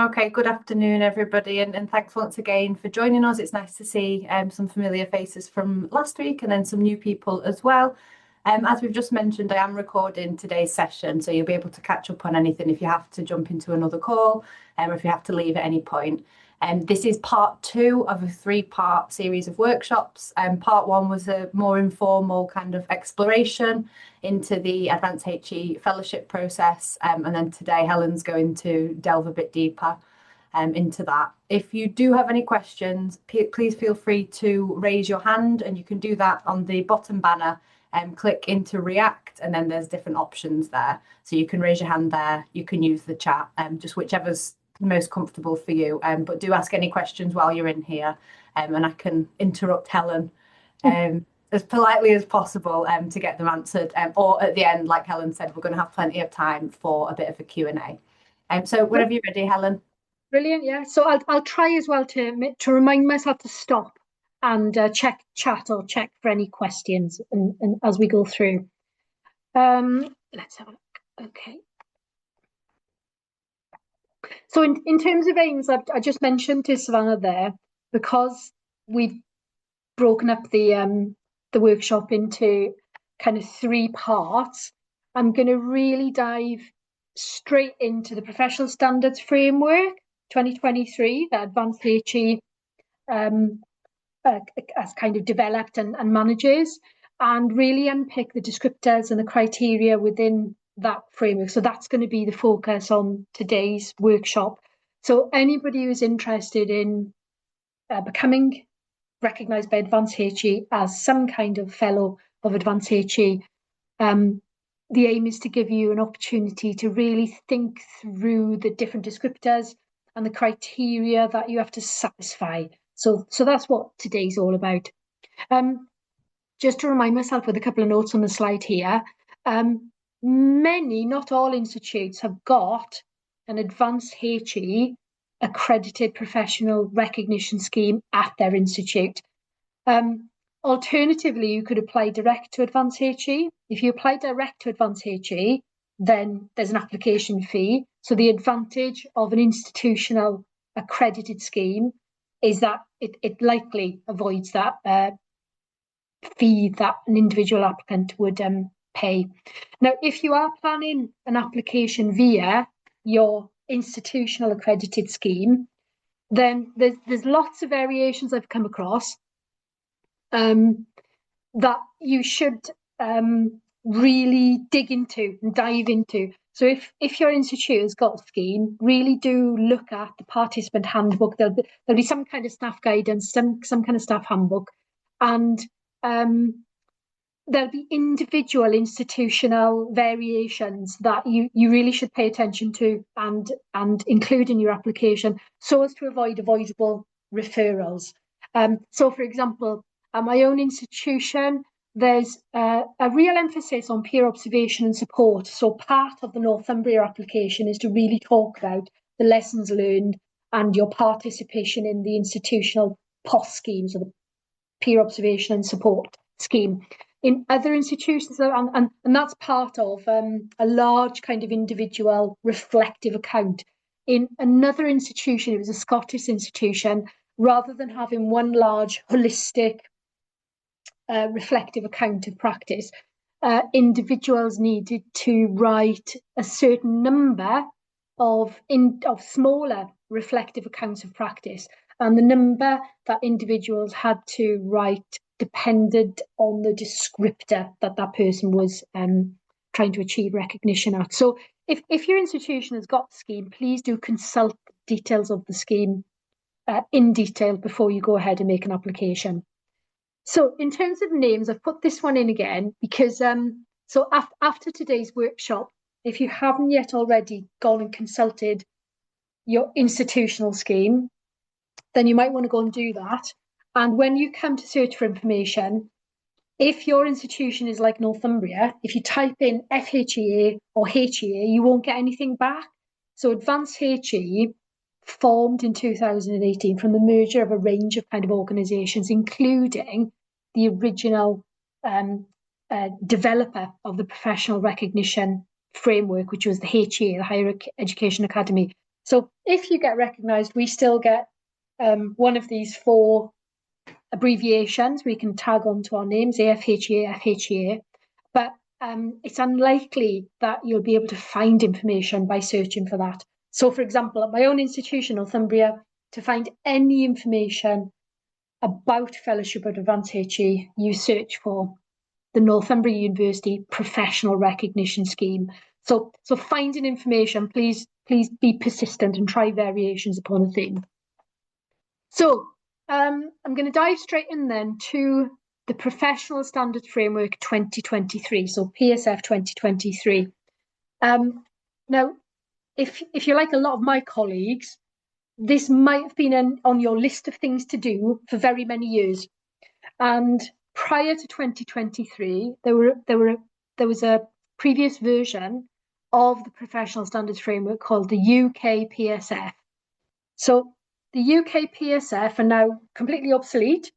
Okay, good afternoon, everybody, and thanks once again for joining us. It's nice to see some familiar faces from last week and then some new people as well. As we've just mentioned, I am recording today's session, so you'll be able to catch up on anything if you have to jump into another call or if you have to leave at any point. This is part 2 of a 3-part series of workshops. Part 1 was a more informal kind of exploration into the AdvanceHE Fellowship process, and then today Helen's going to delve a bit deeper into that. If you do have any questions, please feel free to raise your hand, and you can do that on the bottom banner and click into React, and then there's different options there. So you can raise your hand there, you can use the chat, just whichever's most comfortable for you, but do ask any questions while you're in here, and I can interrupt Helen as politely as possible to get them answered, or at the end, like Helen said, we're going to have plenty of time for a bit of a Q&A. So whenever you're ready, Helen. Brilliant. Yeah, so I'll try as well to remind myself to stop and check chat or check for any questions and as we go through. Let's have a look. Okay. So in terms of aims, I just mentioned to Savannah there, because we've broken up the workshop into kind of 3 parts, I'm going to really dive straight into the Professional Standards Framework 2023 that AdvanceHE has kind of developed and manages, and really unpick the descriptors and the criteria within that framework. So that's going to be the focus on today's workshop. So anybody who's interested in becoming recognised by AdvanceHE as some kind of fellow of AdvanceHE, the aim is to give you an opportunity to really think through the different descriptors and the criteria that you have to satisfy. So that's what today's all about. Just to remind myself with a couple of notes on the slide here, many, not all institutes have got an AdvanceHE accredited professional recognition scheme at their institute. Alternatively, you could apply direct to AdvanceHE. If you apply direct to AdvanceHE, then there's an application fee. So the advantage of an institutional accredited scheme is that it likely avoids that fee that an individual applicant would pay. Now, if you are planning an application via your institutional accredited scheme, then there's lots of variations I've come across that you should really dig into and dive into. So if your institute has got a scheme, really do look at the participant handbook. There'll be some kind of staff guidance, some kind of staff handbook, and there'll be individual institutional variations that you really should pay attention to and include in your application, so as to avoid avoidable referrals. So, for example, at my own institution, there's a real emphasis on peer observation and support. So part of the Northumbria application is to really talk about the lessons learned and your participation in the institutional POS schemes, or the peer observation and support scheme. In other institutions, and that's part of a large kind of individual reflective account. In another institution, it was a Scottish institution, rather than having one large holistic reflective account of practice, individuals needed to write a certain number of smaller reflective accounts of practice, and the number that individuals had to write depended on the descriptor that person was trying to achieve recognition at. So if your institution has got the scheme, please do consult the details of the scheme in detail before you go ahead and make an application. So in terms of names, I've put this one in again because after today's workshop, if you haven't yet already gone and consulted your institutional scheme, then you might want to go and do that. And when you come to search for information, if your institution is like Northumbria, if you type in FHEA or HEA, you won't get anything back. So AdvanceHE formed in 2018 from the merger of a range of kind of organisations, including the original developer of the professional recognition framework, which was the HEA, the Higher Education Academy So if you get recognised, we still get one of these 4 abbreviations we can tag onto our names, AFHEA, FHEA, but it's unlikely that you'll be able to find information by searching for that. So, for example, at my own institution, Northumbria, to find any information about Fellowship at AdvanceHE, you search for the Northumbria University Professional Recognition Scheme. So finding information, please be persistent and try variations upon a theme. So I'm going to dive straight in then to the Professional Standards Framework 2023, so PSF 2023. Now, if you're like a lot of my colleagues, this might have been on your list of things to do for very many years. And prior to 2023, there was a previous version of the Professional Standards Framework called the UK PSF. So the UK PSF are now completely obsolete,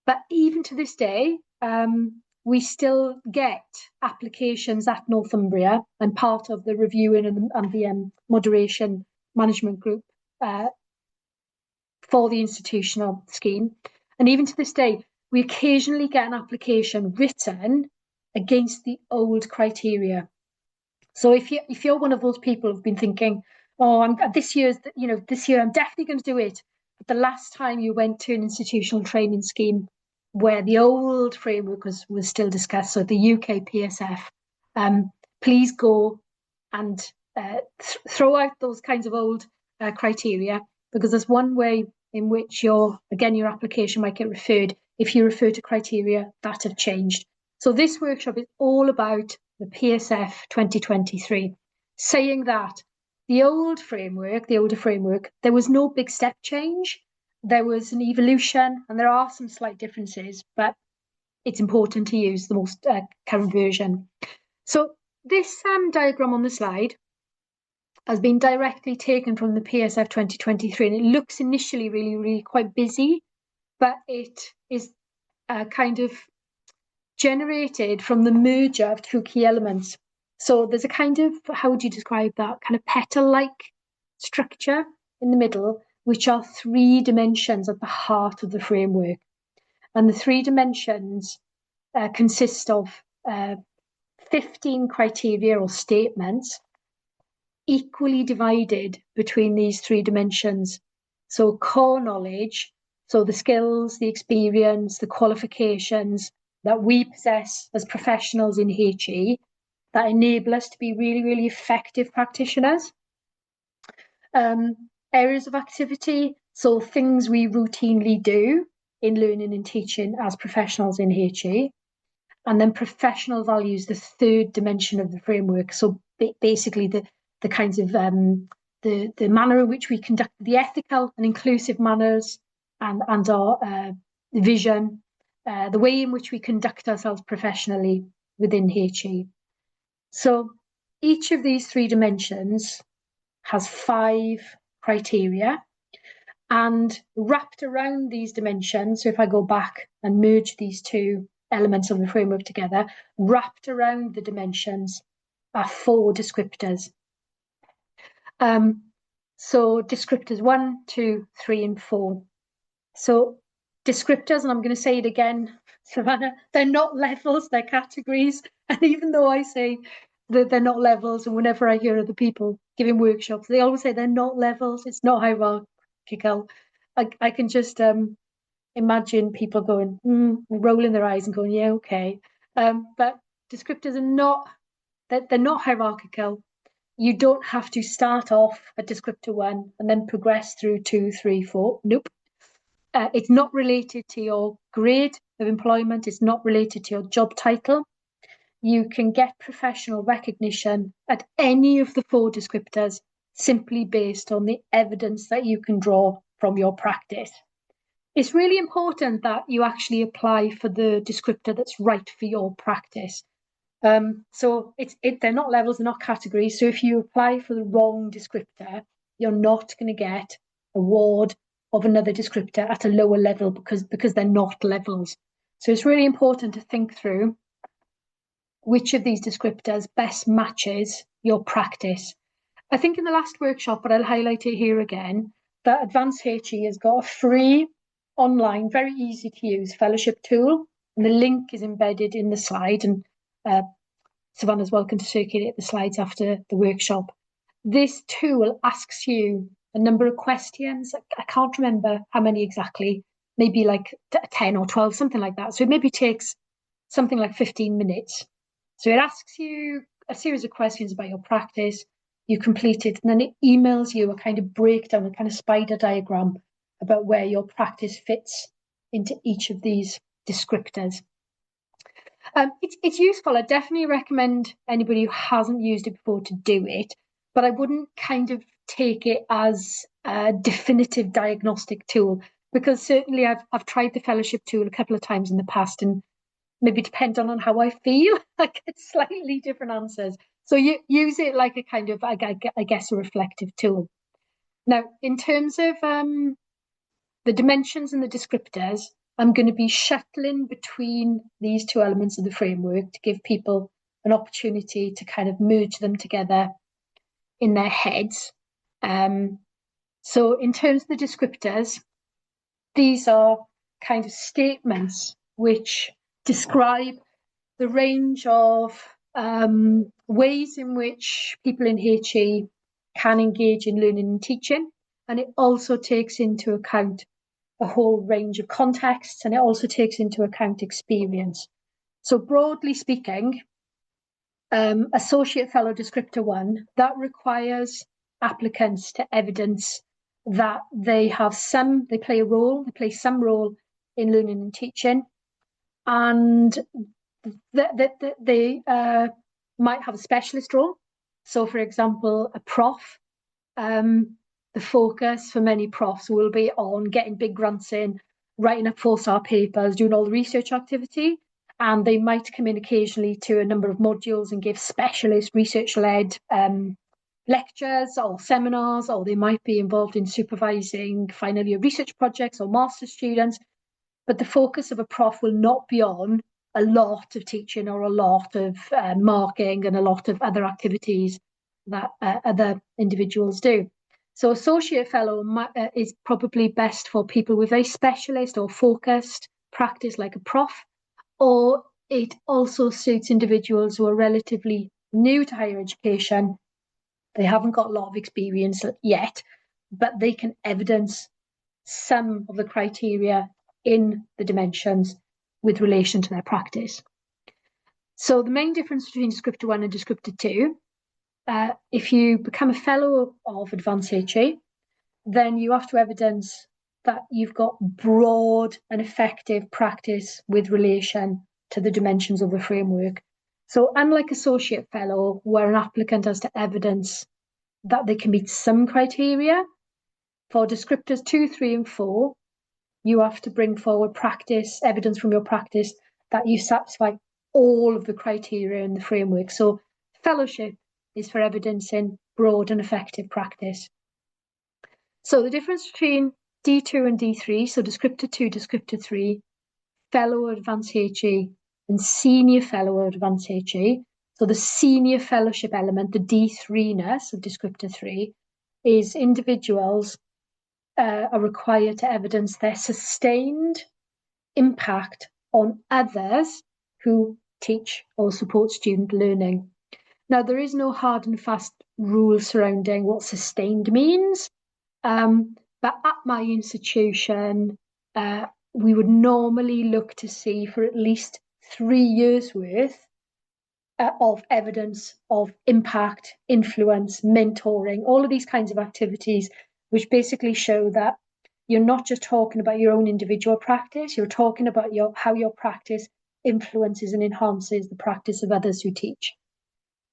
but even to this day, we still get applications at Northumbria and part of the reviewing and the moderation management group for the institutional scheme. And even to this day, we occasionally get an application written against the old criteria. So if you're one of those people who've been thinking, oh, this year I'm definitely going to do it, but the last time you went to an institutional training scheme where the old framework was still discussed, so the UK PSF, please go and throw out those kinds of old criteria, because there's one way in which your application might get referred if you refer to criteria that have changed. So this workshop is all about the PSF 2023, saying that the older framework, there was no big step change. There was an evolution, and there are some slight differences, but it's important to use the most current version. So this diagram on the slide has been directly taken from the PSF 2023, and it looks initially really, really quite busy, but it is kind of generated from the merger of 2 key elements. So there's a kind of, how would you describe that, kind of petal-like structure in the middle, which are 3 dimensions at the heart of the framework. And the 3 dimensions consist of 15 criteria or statements equally divided between these 3 dimensions. So core knowledge, so the skills, the experience, the qualifications that we possess as professionals in HE that enable us to be really, really effective practitioners. Areas of activity, so things we routinely do in learning and teaching as professionals in HE. And then professional values, the 3rd dimension of the framework. So basically the kinds of the manner in which we conduct the ethical and inclusive manners and our vision, the way in which we conduct ourselves professionally within HE. So each of these 3 dimensions has 5 criteria, and wrapped around these dimensions, so if I go back and merge these 2 elements of the framework together, wrapped around the dimensions are 4 descriptors. So descriptors 1, 2, 3, and 4. So descriptors, and I'm going to say it again, Savannah, they're not levels, they're categories. And even though I say that they're not levels, and whenever I hear other people giving workshops, they always say they're not levels, it's not hierarchical. I can just imagine people going, rolling their eyes and going, yeah, okay. But descriptors are not, they're not hierarchical. You don't have to start off at descriptor 1 and then progress through 2, 3, 4. Nope. It's not related to your grade of employment. It's not related to your job title. You can get professional recognition at any of the 4 descriptors simply based on the evidence that you can draw from your practice. It's really important that you actually apply for the descriptor that's right for your practice. So they're not levels, they're not categories. So if you apply for the wrong descriptor, you're not going to get award of another descriptor at a lower level because they're not levels. So it's really important to think through which of these descriptors best matches your practice. I think in the last workshop, but I'll highlight it here again, that AdvanceHE has got a free online, very easy to use fellowship tool, and the link is embedded in the slide, and Savannah's welcome to circulate the slides after the workshop. This tool asks you a number of questions. I can't remember how many exactly, maybe like 10 or 12, something like that. So it maybe takes something like 15 minutes. So it asks you a series of questions about your practice, you complete it, and then it emails you a kind of breakdown, a kind of spider diagram about where your practice fits into each of these descriptors. It's useful. I definitely recommend anybody who hasn't used it before to do it, but I wouldn't kind of take it as a definitive diagnostic tool, because certainly I've tried the fellowship tool a couple of times in the past, and maybe depending on how I feel, I get slightly different answers. So you use it like a kind of, I guess, a reflective tool. Now, in terms of the dimensions and the descriptors, I'm going to be shuttling between these two elements of the framework to give people an opportunity to kind of merge them together in their heads. So in terms of the descriptors, these are kind of statements which describe the range of ways in which people in HE can engage in learning and teaching. And it also takes into account a whole range of contexts, and it also takes into account experience. So broadly speaking, Associate Fellow Descriptor 1, that requires applicants to evidence that they play some role in learning and teaching, and that they might have a specialist role. So for example, a prof, the focus for many profs will be on getting big grants in, writing up 4-star papers, doing all the research activity, and they might come in occasionally to a number of modules and give specialist research-led lectures or seminars, or they might be involved in supervising final year research projects or master's students. But the focus of a prof will not be on a lot of teaching or a lot of marking and a lot of other activities that other individuals do. So associate fellow is probably best for people with very specialist or focused practice like a prof, or it also suits individuals who are relatively new to higher education. They haven't got a lot of experience yet, but they can evidence some of the criteria in the dimensions with relation to their practice. So the main difference between Descriptor 1 and Descriptor 2, if you become a fellow of AdvanceHE, then you have to evidence that you've got broad and effective practice with relation to the dimensions of the framework. So unlike Associate Fellow, where an applicant has to evidence that they can meet some criteria, for Descriptors 2, 3, and 4, you have to bring forward evidence from your practice that you satisfy all of the criteria in the framework. So fellowship is for evidencing broad and effective practice. So the difference between D2 and D3, so Descriptor 2, Descriptor 3, Fellow AdvanceHE, and Senior Fellow AdvanceHE. So the senior fellowship element, the D3-ness of Descriptor 3, is individuals are required to evidence their sustained impact on others who teach or support student learning. Now, there is no hard and fast rule surrounding what sustained means, but at my institution, we would normally look to see for at least 3 years worth of evidence of impact, influence, mentoring, all of these kinds of activities, which basically show that you're not just talking about your own individual practice, you're talking about how your practice influences and enhances the practice of others who teach.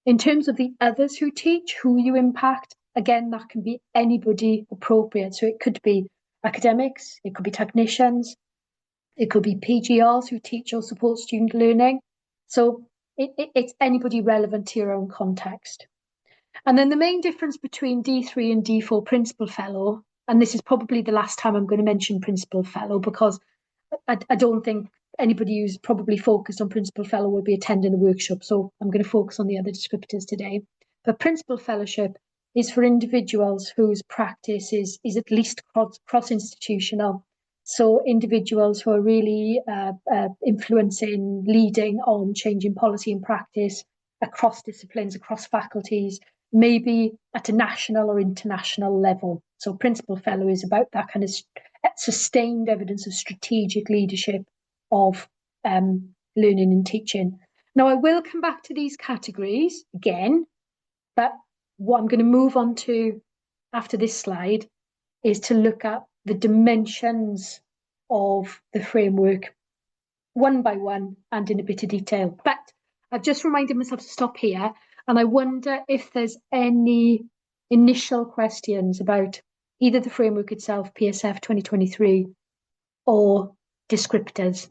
In terms of the others who teach, who you impact, again, that can be anybody appropriate. So it could be academics, it could be technicians, it could be PGRs who teach or support student learning. So it's anybody relevant to your own context. And then the main difference between D3 and D4 Principal Fellow, and this is probably the last time I'm going to mention Principal Fellow, because I don't think anybody who's probably focused on Principal Fellow will be attending the workshop, so I'm going to focus on the other descriptors today. But Principal Fellowship is for individuals whose practice is at least cross-institutional. So individuals who are really influencing, leading on changing policy and practice across disciplines, across faculties, maybe at a national or international level. So Principal Fellow is about that kind of sustained evidence of strategic leadership of learning and teaching. Now, I will come back to these categories again, but what I'm going to move on to after this slide is to look at the dimensions of the framework one by one and in a bit of detail. But I've just reminded myself to stop here, and I wonder if there's any initial questions about either the framework itself, PSF 2023, or descriptors.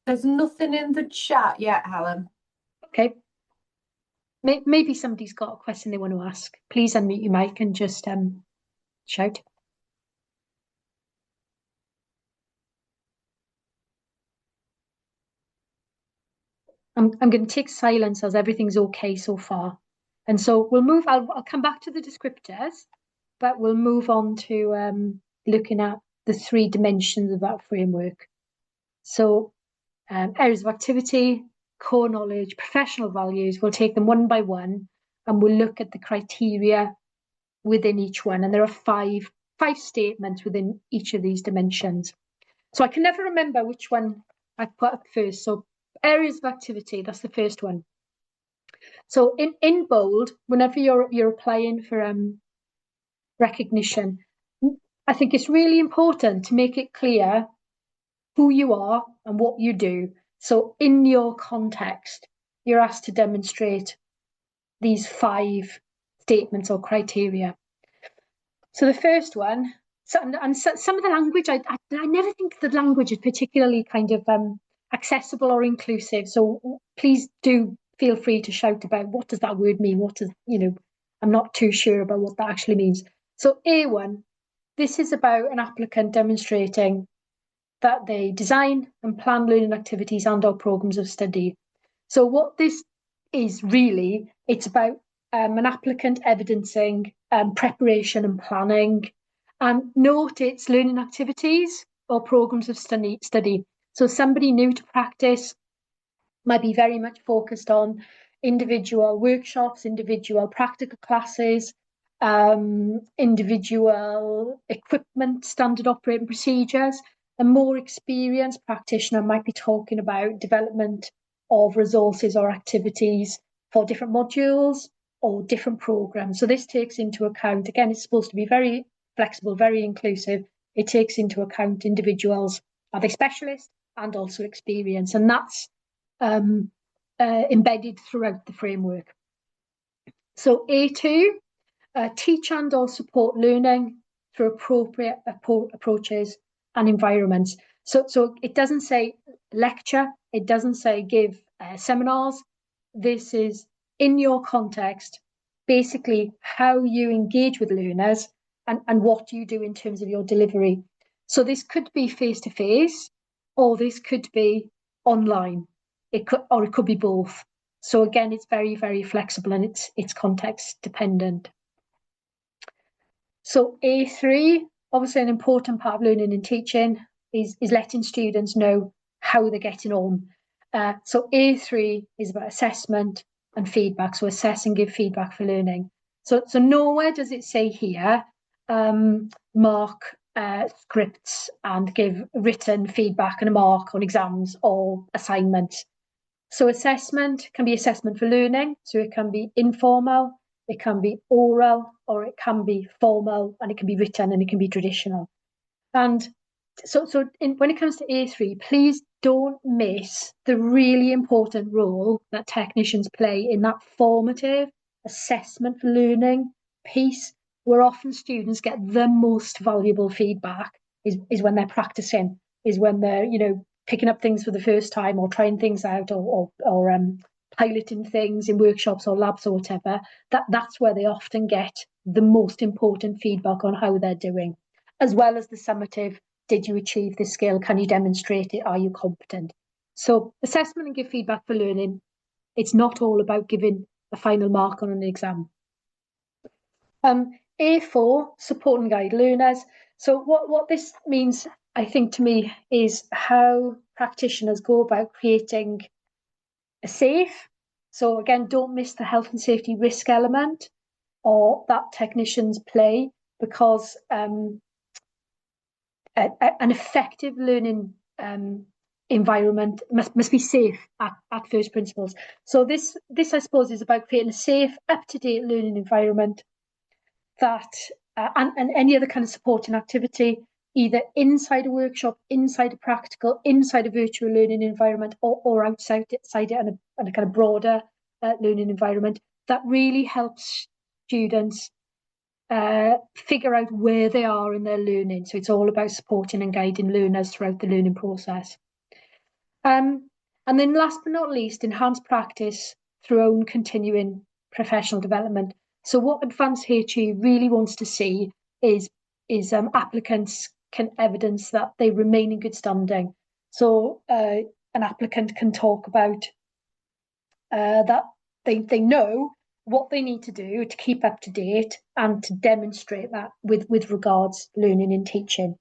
There's nothing in the chat yet, Helen. Okay. Maybe somebody's got a question they want to ask. Please unmute your mic and just shout. I'm going to take silence as everything's okay so far. And so we'll move, I'll come back to the descriptors, but we'll move on to looking at the 3 dimensions of that framework. So areas of activity, core knowledge, professional values, we'll take them one by one and we'll look at the criteria within each one. And there are five statements within each of these dimensions. So I can never remember which one I put up first. So areas of activity, that's the first one. So in bold, whenever you're applying for recognition, I think it's really important to make it clear who you are and what you do. So in your context, you're asked to demonstrate these 5 statements or criteria. So the first one, some of the language, I never think the language is particularly kind of accessible or inclusive. So please do feel free to shout about what does that word mean? What does, I'm not too sure about what that actually means. So A1, this is about an applicant demonstrating that they design and plan learning activities and/or programs of study. So what this is really, it's about an applicant evidencing preparation and planning. And note it's learning activities or programs of study. So somebody new to practice might be very much focused on individual workshops, individual practical classes, individual equipment, standard operating procedures. A more experienced practitioner might be talking about development of resources or activities for different modules or different programs. So this takes into account, again, it's supposed to be very flexible, very inclusive. It takes into account individuals, are they specialists and also experience, and that's embedded throughout the framework. So A2, teach and or support learning through appropriate approaches and environments. So it doesn't say lecture, it doesn't say give seminars. This is in your context, basically how you engage with learners and what you do in terms of your delivery. So this could be face-to-face, or this could be online. It could be both. So again, it's very, very flexible and it's context dependent. So A3, obviously an important part of learning and teaching is letting students know how they're getting on. So A3 is about assessment and feedback. So assess and give feedback for learning. So nowhere does it say here, mark scripts and give written feedback and a mark on exams or assignments. So assessment can be assessment for learning. So it can be informal, it can be oral, or it can be formal, and it can be written, and it can be traditional. And so when it comes to A3, please don't miss the really important role that technicians play in that formative assessment for learning piece, where often students get the most valuable feedback is when they're practicing, is when they're, picking up things for the first time or trying things out or piloting things in workshops or labs or whatever. That's where they often get the most important feedback on how they're doing, as well as the summative. Did you achieve this skill? Can you demonstrate it? Are you competent? So assessment and give feedback for learning. It's not all about giving a final mark on an exam. A4, support and guide learners. So what this means, I think, to me, is how practitioners go about creating a safe. So again, don't miss the health and safety risk element or that technicians play, because an effective learning environment must be safe at first principles. So this I suppose is about creating a safe, up-to-date learning environment that and any other kind of supporting activity, either inside a workshop, inside a practical, inside a virtual learning environment, or outside it in a kind of broader learning environment, that really helps students figure out where they are in their learning. So it's all about supporting and guiding learners throughout the learning process. And then last but not least, enhance practice through own continuing professional development. So what AdvanceHE really wants to see is applicants can evidence that they remain in good standing. So an applicant can talk about that they know what they need to do to keep up to date and to demonstrate that with regards learning and teaching.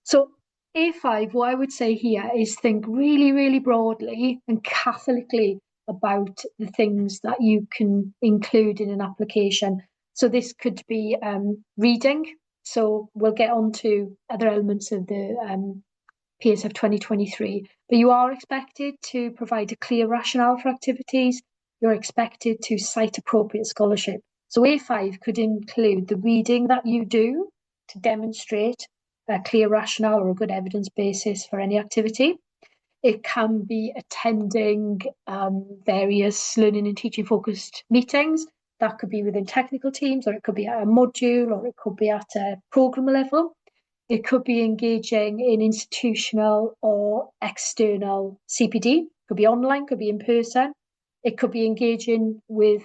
So A5, what I would say here is think really, really broadly and catholically about the things that you can include in an application. So this could be reading. So we'll get on to other elements of the PSF 2023, but you are expected to provide a clear rationale for activities. You're expected to cite appropriate scholarship. So A5 could include the reading that you do to demonstrate a clear rationale or a good evidence basis for any activity. It can be attending various learning and teaching focused meetings. That could be within technical teams, or it could be at a module, or it could be at a programme level. It could be engaging in institutional or external CPD. It could be online, could be in person. It could be engaging with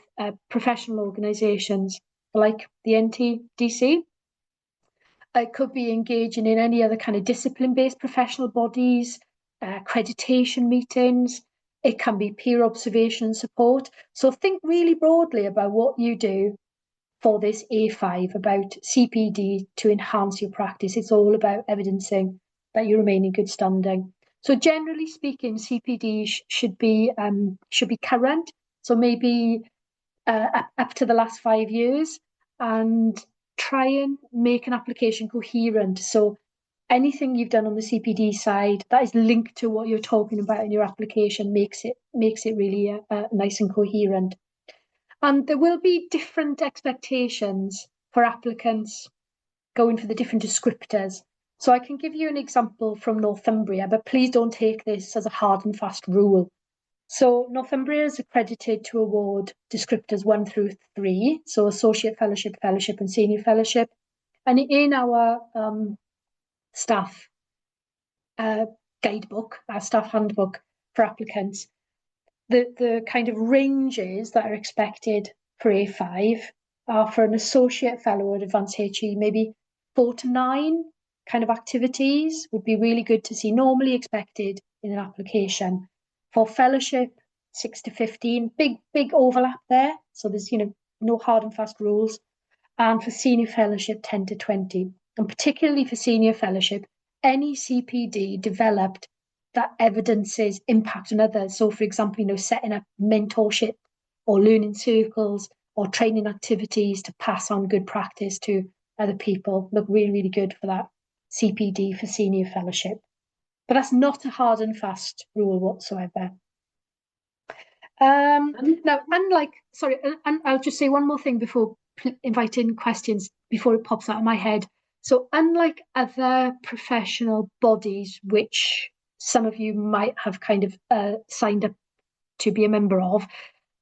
professional organisations like the NTDC. It could be engaging in any other kind of discipline-based professional bodies, accreditation meetings. It can be peer observation and support. So think really broadly about what you do for this A5 about CPD to enhance your practice. It's all about evidencing that you remain in good standing. So generally speaking, CPD should be current. So maybe up to the last 5 years, and try and make an application coherent. So anything you've done on the CPD side that is linked to what you're talking about in your application makes it really nice and coherent. And there will be different expectations for applicants going for the different descriptors. So I can give you an example from Northumbria, but please don't take this as a hard and fast rule. So Northumbria is accredited to award descriptors 1 through 3, so Associate Fellowship, Fellowship and Senior Fellowship. And in our staff guidebook, our staff handbook for applicants, the kind of ranges that are expected for A5 are for an Associate Fellow at AdvanceHE, maybe 4 to 9 kind of activities would be really good to see, normally expected in an application. For Fellowship, 6 to 15, big overlap there. So there's, no hard and fast rules. And for Senior Fellowship, 10 to 20. And particularly for Senior Fellowship, any CPD developed that evidences impact on others. So for example, setting up mentorship or learning circles or training activities to pass on good practice to other people look really, really good for that CPD for Senior Fellowship. But that's not a hard and fast rule whatsoever. Now, and I'll just say one more thing before inviting questions, before it pops out of my head. So unlike other professional bodies, which some of you might have kind of signed up to be a member of,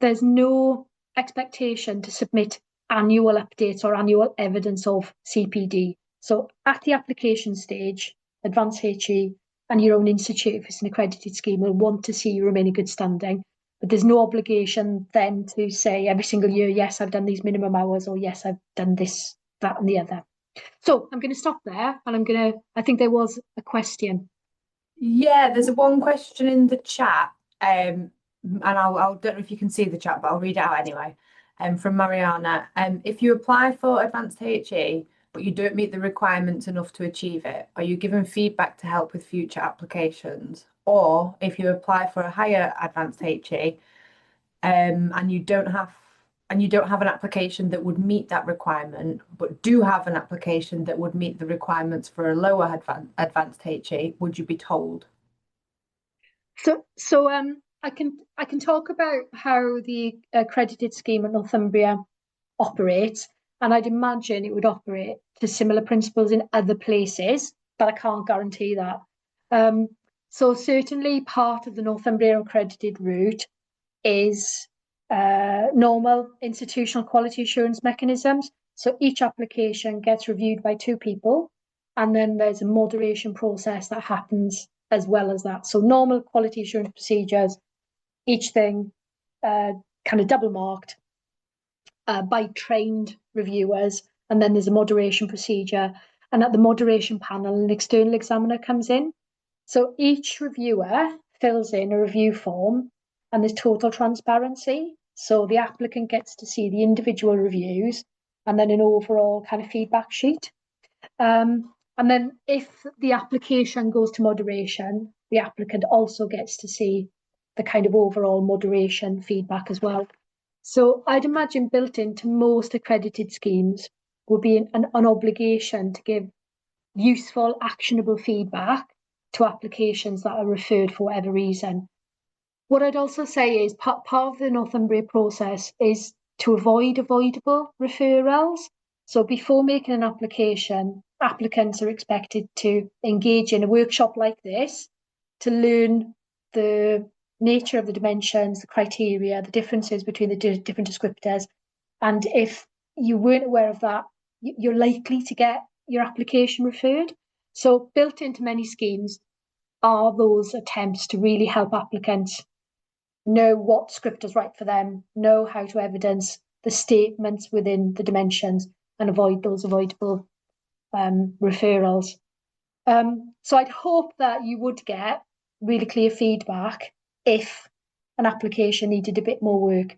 there's no expectation to submit annual updates or annual evidence of CPD. So at the application stage, AdvanceHE and your own institute, if it's an accredited scheme, will want to see you remain in good standing. But there's no obligation then to say every single year, yes, I've done these minimum hours, or yes, I've done this, that, and the other. So I'm going to stop there, and I think there was a question. Yeah, there's one question in the chat, and I don't know if you can see the chat, but I'll read it out anyway. from Mariana. If you apply for Advanced HE, but you don't meet the requirements enough to achieve it, are you given feedback to help with future applications? Or if you apply for a higher Advanced HE, and you don't have an application that would meet that requirement, but do have an application that would meet the requirements for a lower advanced HE, would you be told? So I can talk about how the accredited scheme at Northumbria operates, and I'd imagine it would operate to similar principles in other places, but I can't guarantee that. So certainly part of the Northumbria accredited route is normal institutional quality assurance mechanisms. So each application gets reviewed by two people, and then there's a moderation process that happens as well as that. So normal quality assurance procedures, each thing kind of double marked by trained reviewers, and then there's a moderation procedure. And at the moderation panel, an external examiner comes in. So each reviewer fills in a review form, and there's total transparency. So the applicant gets to see the individual reviews and then an overall kind of feedback sheet. And then if the application goes to moderation, the applicant also gets to see the kind of overall moderation feedback as well. So I'd imagine built into most accredited schemes will be an obligation to give useful, actionable feedback to applications that are referred for whatever reason. What I'd also say is part of the Northumbria process is to avoid avoidable referrals. So before making an application, applicants are expected to engage in a workshop like this to learn the nature of the dimensions, the criteria, the differences between the different descriptors. And if you weren't aware of that, you're likely to get your application referred. So built into many schemes are those attempts to really help applicants know what script is right for them, know how to evidence the statements within the dimensions, and avoid those avoidable referrals. So I'd hope that you would get really clear feedback if an application needed a bit more work.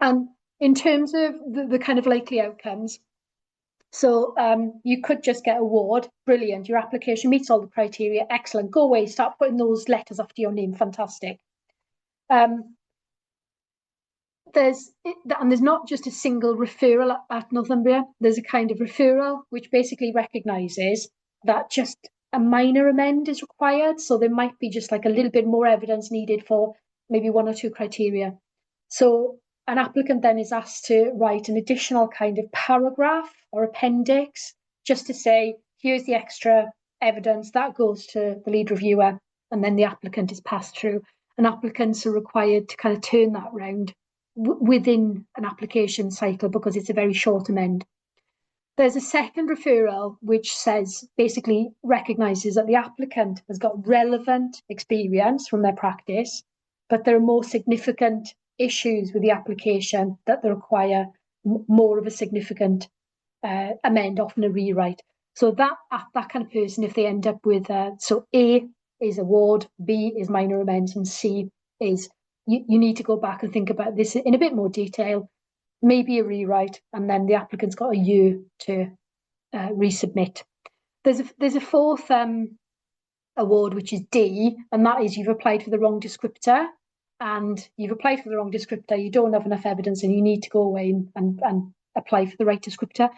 And in terms of the kind of likely outcomes, so you could just get award, brilliant, your application meets all the criteria, excellent, go away, start putting those letters after your name, fantastic. There's not just a single referral at Northumbria. There's a kind of referral which basically recognises that just a minor amend is required. So there might be just like a little bit more evidence needed for maybe one or two criteria. So an applicant then is asked to write an additional kind of paragraph or appendix just to say, here's the extra evidence that goes to the lead reviewer, and then the applicant is passed through. And applicants are required to kind of turn that round within an application cycle because it's a very short amend. There's a second referral which says, basically recognises that the applicant has got relevant experience from their practice, but there are more significant issues with the application that they require more of a significant amend, often a rewrite. So that kind of person, if they end up with, so A is award, B is minor amends, and C is you need to go back and think about this in a bit more detail, maybe a rewrite, and then the applicant's got a year to resubmit. There's a fourth award, which is D, and that is you've applied for the wrong descriptor, and you've applied for the wrong descriptor, you don't have enough evidence, and you need to go away and apply for the right descriptor.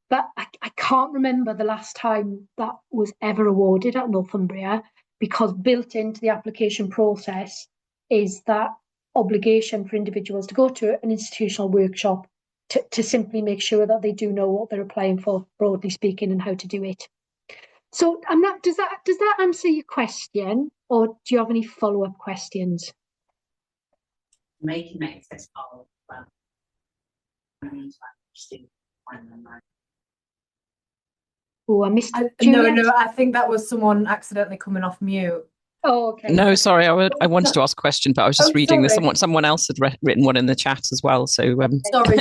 But I can't remember the last time that was ever awarded at Northumbria, because built into the application process is that obligation for individuals to go to an institutional workshop to simply make sure that they do know what they're applying for, broadly speaking, and how to do it. So does that answer your question, or do you have any follow-up questions? Making it accessible. Oh, I missed. No, I think that was someone accidentally coming off mute. Oh, okay. No, sorry, I wanted to ask a question, but I was just reading this. Sorry. Someone else had written one in the chat as well. So, Sorry.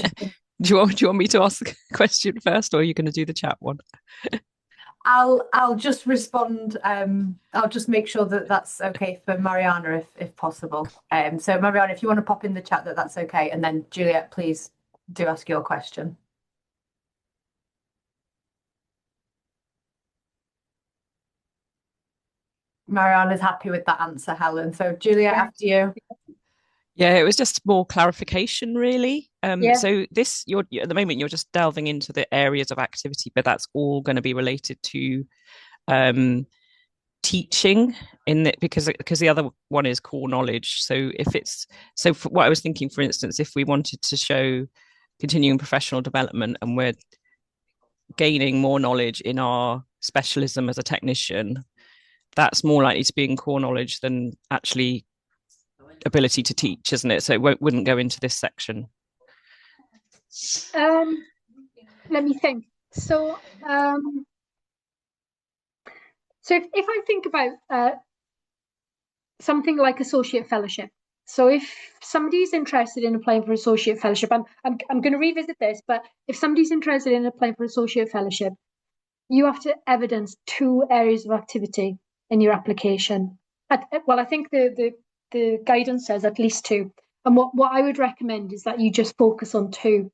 do you want me to ask a question first, or are you going to do the chat one? I'll just respond. I'll just make sure that that's okay for Mariana, if possible. So Mariana, if you want to pop in the chat that's okay, and then Juliet, please do ask your question. Marianne is happy with that answer, Helen. So Juliet, after you. Yeah, it was just more clarification, really. Yeah. So this, at the moment, you're just delving into the areas of activity, but that's all going to be related to teaching because the other one is core knowledge. So for what I was thinking, for instance, if we wanted to show continuing professional development and we're gaining more knowledge in our specialism as a technician, that's more likely to be in core knowledge than actually ability to teach, isn't it? So it wouldn't go into this section. Let me think. So if I think about something like associate fellowship, so if somebody's interested in applying for associate fellowship, I'm going to revisit this, but if somebody's interested in applying for associate fellowship, you have to evidence 2 areas of activity in your application. Well, I think the guidance says at least 2. And what I would recommend is that you just focus on 2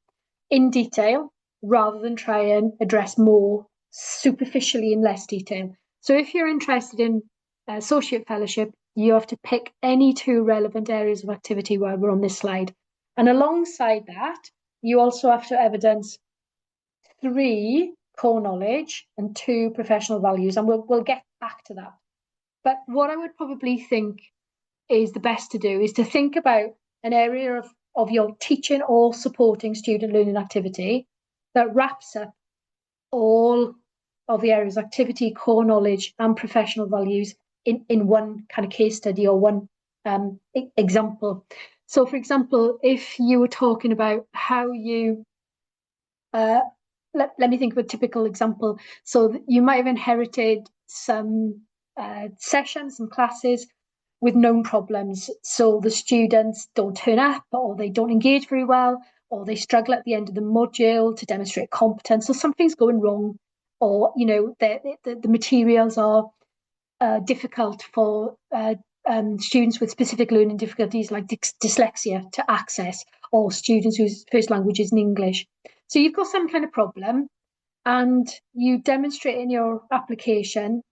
in detail rather than try and address more superficially in less detail. So if you're interested in associate fellowship, you have to pick any 2 relevant areas of activity while we're on this slide. And alongside that, you also have to evidence 3 core knowledge and 2 professional values, and we'll get back to that. But what I would probably think is the best to do is to think about an area of your teaching or supporting student learning activity that wraps up all of the areas of activity, core knowledge, and professional values in one kind of case study or one example. So, for example, if you were talking about how you let me think of a typical example. So you might have inherited some sessions, some classes with known problems. So the students don't turn up, or they don't engage very well, or they struggle at the end of the module to demonstrate competence. So something's going wrong, or the materials are difficult for students with specific learning difficulties like dyslexia to access, or students whose first language isn't English. So you've got some kind of problem, and you demonstrate in your application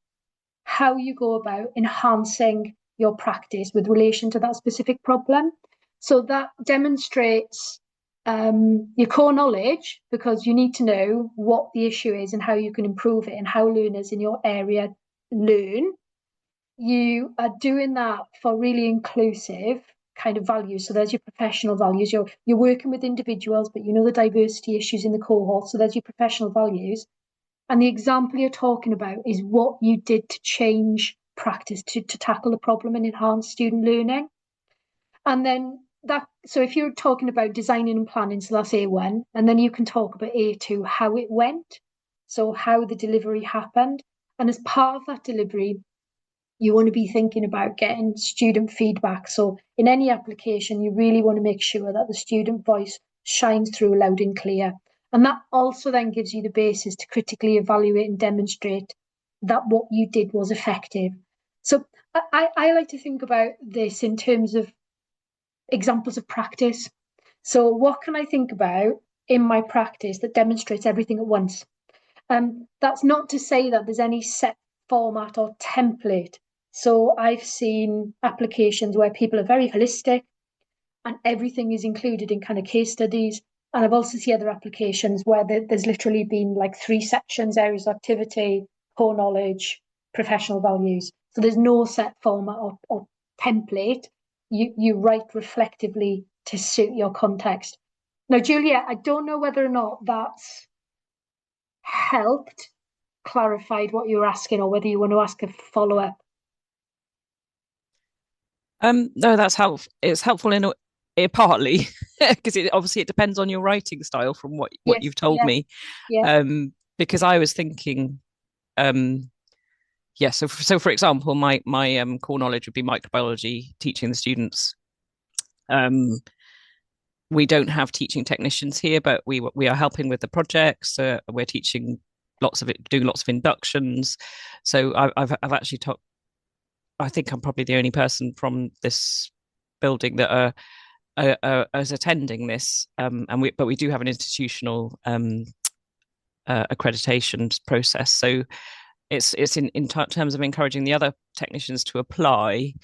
how you go about enhancing your practice with relation to that specific problem. So that demonstrates your core knowledge, because you need to know what the issue is and how you can improve it and how learners in your area learn. You are doing that for really inclusive kind of values. So there's your professional values. You're working with individuals, but you know the diversity issues in the cohort. So there's your professional values. And the example you're talking about is what you did to change practice to tackle the problem and enhance student learning. And then so if you're talking about designing and planning, so that's A1, and then you can talk about A2, how it went. So how the delivery happened. And as part of that delivery, you want to be thinking about getting student feedback. So in any application, you really want to make sure that the student voice shines through loud and clear. And that also then gives you the basis to critically evaluate and demonstrate that what you did was effective. So I like to think about this in terms of examples of practice. So what can I think about in my practice that demonstrates everything at once? That's not to say that there's any set format or template. So I've seen applications where people are very holistic and everything is included in kind of case studies. And I've also seen other applications where there's literally been like 3 sections: areas of activity, core knowledge, professional values. So there's no set format or template. You write reflectively to suit your context. Now, Julia, I don't know whether or not that's helped clarified what you were asking, or whether you want to ask a follow-up. No, that's helpful. It's helpful in partly because it depends on your writing style from what Yes, you've told me. Yeah. Because I was thinking, so for example, my core knowledge would be microbiology, teaching the students. We don't have teaching technicians here, but we are helping with the projects. We're teaching doing lots of inductions. So I've actually I think I'm probably the only person from this building that are as attending this, but we do have an institutional accreditation process. So it's in terms of encouraging the other technicians to apply.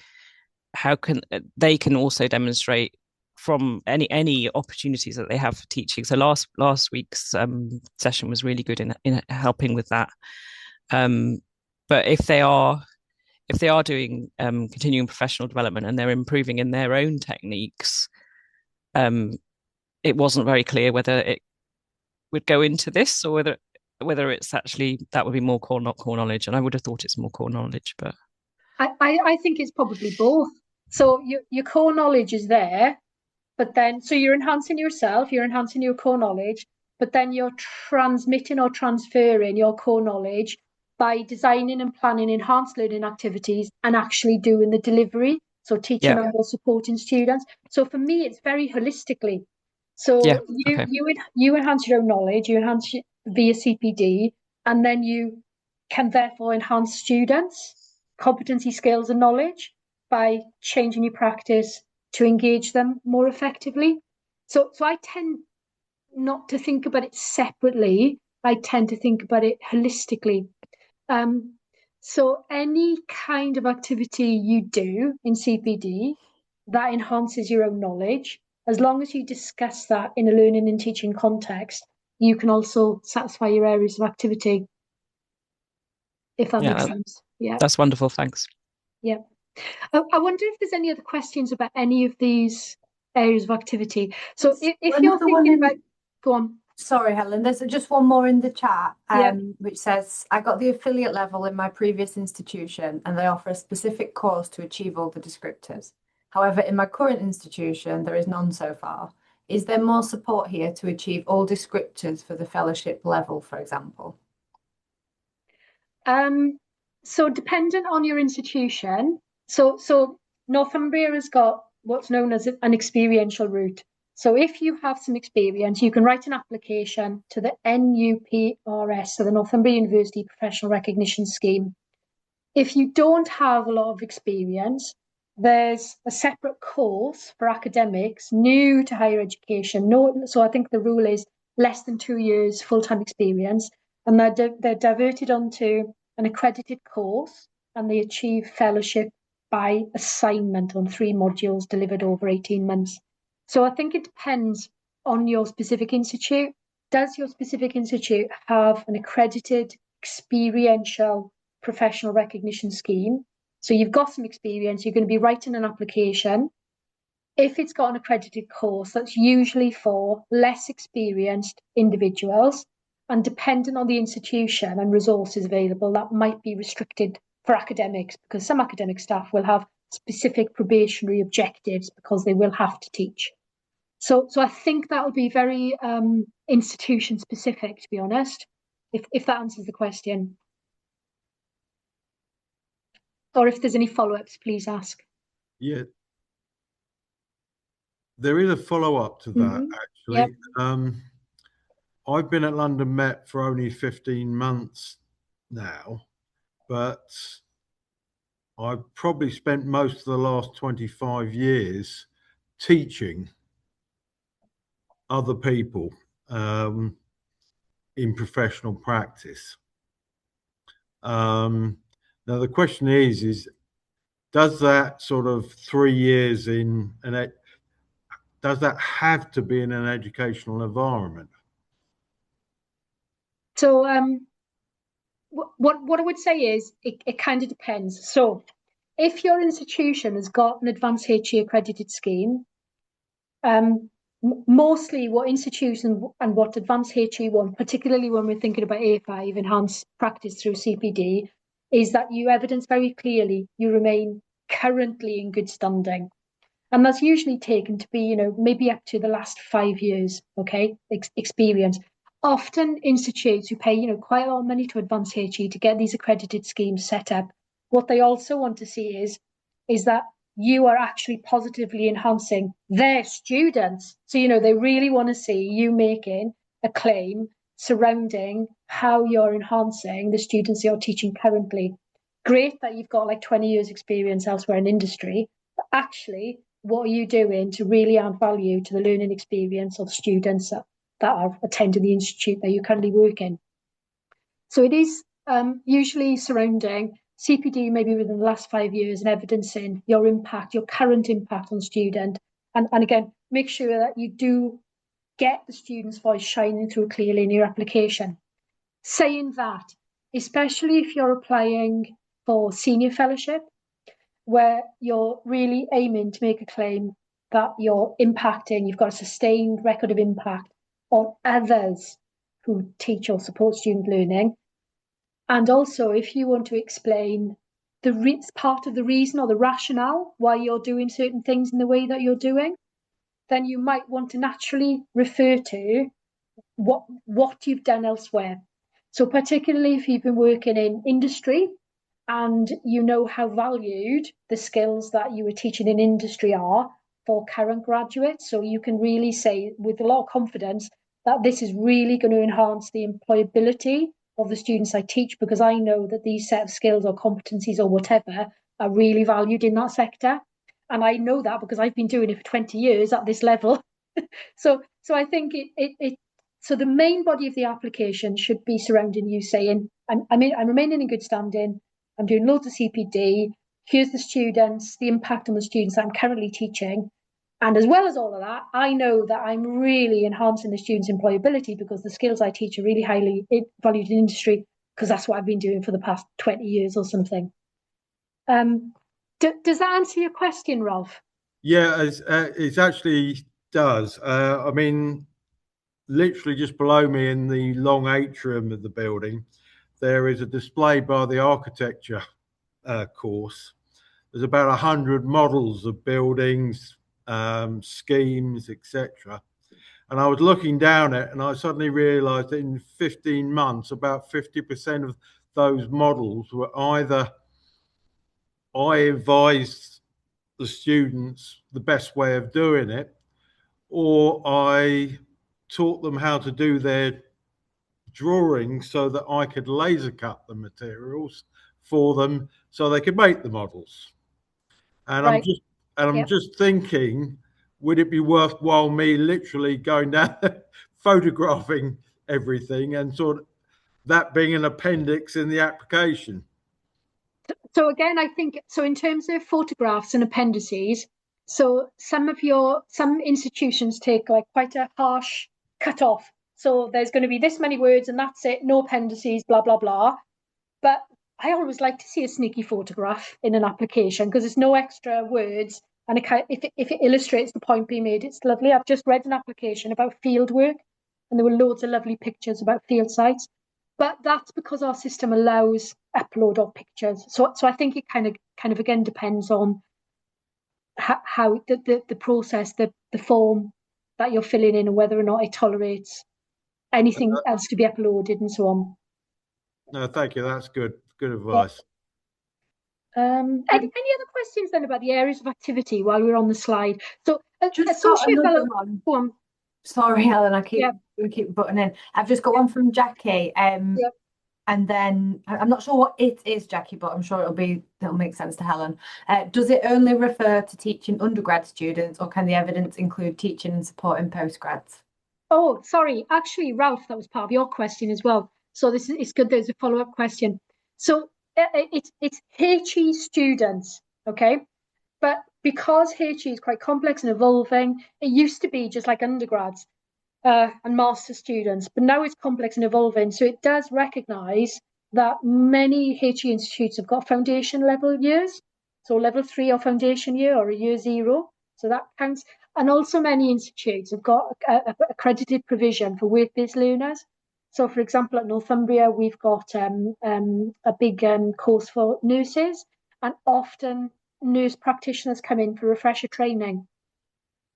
How can they can also demonstrate from any opportunities that they have for teaching. So last week's session was really good in helping with that. But if they are doing continuing professional development and they're improving in their own techniques, it wasn't very clear whether it would go into this or whether it's actually that would be more core, not core knowledge. And I would have thought it's more core knowledge, but I think it's probably both. So your core knowledge is there, but then so you're enhancing yourself, you're enhancing your core knowledge, but then you're transmitting or transferring your core knowledge by designing and planning enhanced learning activities and actually doing the delivery. So teaching or supporting students. So for me, it's very holistically. So you enhance your own knowledge, you enhance via CPD, and then you can therefore enhance students' competency, skills, and knowledge by changing your practice to engage them more effectively. So I tend not to think about it separately. I tend to think about it holistically. So any kind of activity you do in CPD that enhances your own knowledge, as long as you discuss that in a learning and teaching context, you can also satisfy your areas of activity. If that makes sense. Yeah. That's wonderful. Thanks. Yeah. I wonder if there's any other questions about any of these areas of activity. So if you're thinking about, go on. Sorry, Helen, there's just one more in the chat, which says, I got the affiliate level in my previous institution and they offer a specific course to achieve all the descriptors. However, in my current institution, there is none so far. Is there more support here to achieve all descriptors for the fellowship level, for example? So dependent on your institution, so Northumbria has got what's known as an experiential route. So if you have some experience, you can write an application to the NUPRS, so the Northumbria University Professional Recognition Scheme. If you don't have a lot of experience, there's a separate course for academics new to higher education. So I think the rule is less than 2 years full-time experience, and they're diverted onto an accredited course, and they achieve fellowship by assignment on 3 modules delivered over 18 months. So I think it depends on your specific institute. Does your specific institute have an accredited experiential professional recognition scheme? So you've got some experience, you're going to be writing an application. If it's got an accredited course, that's usually for less experienced individuals, and dependent on the institution and resources available, that might be restricted for academics, because some academic staff will have specific probationary objectives because they will have to teach. So I think that will be very institution specific, to be honest, if that answers the question. Or if there's any follow-ups, please ask. Yeah. There is a follow-up to that, actually. Yep. I've been at London Met for only 15 months now, but I've probably spent most of the last 25 years teaching other people in professional practice. Now, the question is does that sort of 3 years in does that have to be in an educational environment? So what I would say is it kind of depends. So if your institution has got an AdvanceHE accredited scheme, mostly what institutions and what AdvanceHE want, particularly when we're thinking about A5, enhanced practice through CPD, is that you evidence very clearly you remain currently in good standing. And that's usually taken to be, maybe up to the last 5 years, okay, experience. Often institutes who pay, quite a lot of money to AdvanceHE to get these accredited schemes set up, what they also want to see is that you are actually positively enhancing their students. So, they really want to see you making a claim surrounding how you're enhancing the students you're teaching currently. Great that you've got like 20 years experience elsewhere in industry, but actually what are you doing to really add value to the learning experience of students that are attending the institute that you currently work in. So it is usually surrounding CPD maybe within the last 5 years and evidencing your impact, your current impact on student. And again, make sure that you do get the student's voice shining through clearly in your application. Saying that, especially if you're applying for senior fellowship, where you're really aiming to make a claim that you're impacting, you've got a sustained record of impact on others who teach or support student learning. And also, if you want to explain part of the reason or the rationale why you're doing certain things in the way that you're doing, then you might want to naturally refer to what you've done elsewhere. So particularly if you've been working in industry and you know how valued the skills that you were teaching in industry are for current graduates, so you can really say with a lot of confidence that this is really going to enhance the employability of the students I teach, because I know that these set of skills or competencies or whatever are really valued in that sector. And I know that because I've been doing it for 20 years at this level. So I think so the main body of the application should be surrounding you saying, I'm remaining in good standing, I'm doing loads of CPD, here's the students, the impact on the students that I'm currently teaching. And as well as all of that, I know that I'm really enhancing the students' employability because the skills I teach are really highly valued in industry, because that's what I've been doing for the past 20 years or something. Does that answer your question, Rolf? Yeah, it actually does. I mean, literally just below me in the long atrium of the building, there is a display by the architecture course. There's about 100 models of buildings, schemes, etc. And I was looking down it and I suddenly realized that in 15 months, about 50% of those models were either I advised the students the best way of doing it, or I taught them how to do their drawings so that I could laser cut the materials for them so they could make the models. And right. I'm just thinking, would it be worthwhile me literally going down photographing everything and sort of that being an appendix in the application? So again, I think, so in terms of photographs and appendices, so some institutions take like quite a harsh cut off. So there's going to be this many words and that's it, no appendices, blah, blah, blah. But I always like to see a sneaky photograph in an application because there's no extra words. And if it illustrates the point being made, it's lovely. I've just read an application about field work and there were loads of lovely pictures about field sites. But that's because our system allows upload of pictures. So I think it kind of again depends on how the process, the form that you're filling in, and whether or not it tolerates anything else to be uploaded and so on. No, thank you. That's good. Good advice. Any other questions then about the areas of activity while we're on the slide? So Sorry, Helen, we keep butting in. I've just got one from Jackie. And then I'm not sure what it is, Jackie, but I'm sure it'll make sense to Helen. Does it only refer to teaching undergrad students, or can the evidence include teaching and supporting postgrads? Oh, sorry. Actually, Ralph, that was part of your question as well. So it's good. There's a follow-up question. So it's HE students, okay? But because HE is quite complex and evolving, it used to be just like undergrads and master students, but now it's complex and evolving. So it does recognise that many HE institutes have got foundation level years, so level 3 or foundation year or a year 0. So that counts. And also many institutes have got accredited provision for work-based learners. So for example, at Northumbria, we've got a big course for nurses, and often nurse practitioners come in for refresher training.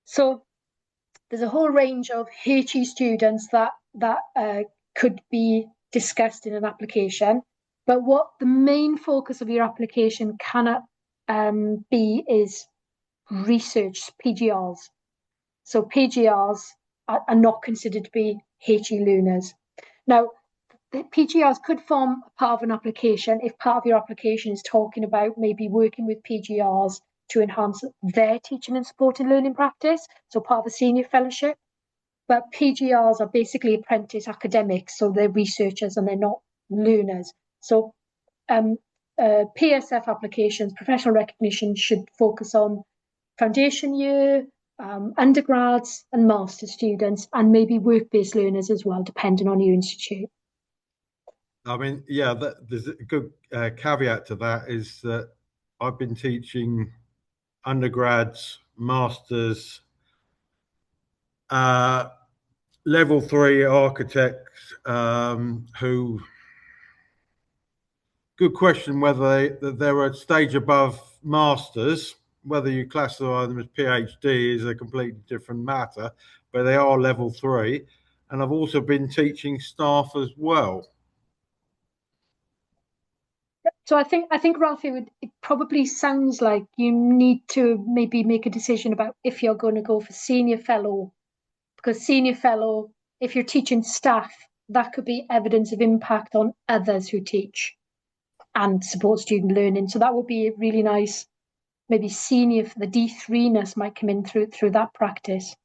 So there's a whole range of HE students that could be discussed in an application. But what the main focus of your application cannot be is research PGRs. So PGRs are not considered to be HE learners. Now, the PGRs could form part of an application if part of your application is talking about maybe working with PGRs to enhance their teaching and supported learning practice, so part of the Senior Fellowship. But PGRs are basically apprentice academics, so they're researchers and they're not learners. So PSF applications, professional recognition, should focus on foundation year, undergrads and master students, and maybe work-based learners as well, depending on your institute. I mean, yeah, there's a good caveat to that, is that I've been teaching undergrads, masters, level 3 architects who, good question whether they're a stage above masters. Whether you classify them as PhD is a completely different matter, but they are level 3. And I've also been teaching staff as well. So I think Ralphie, it probably sounds like you need to maybe make a decision about if you're going to go for senior fellow, because senior fellow, if you're teaching staff, that could be evidence of impact on others who teach and support student learning. So that would be really nice. Maybe senior, the D3-ness might come in through that practice.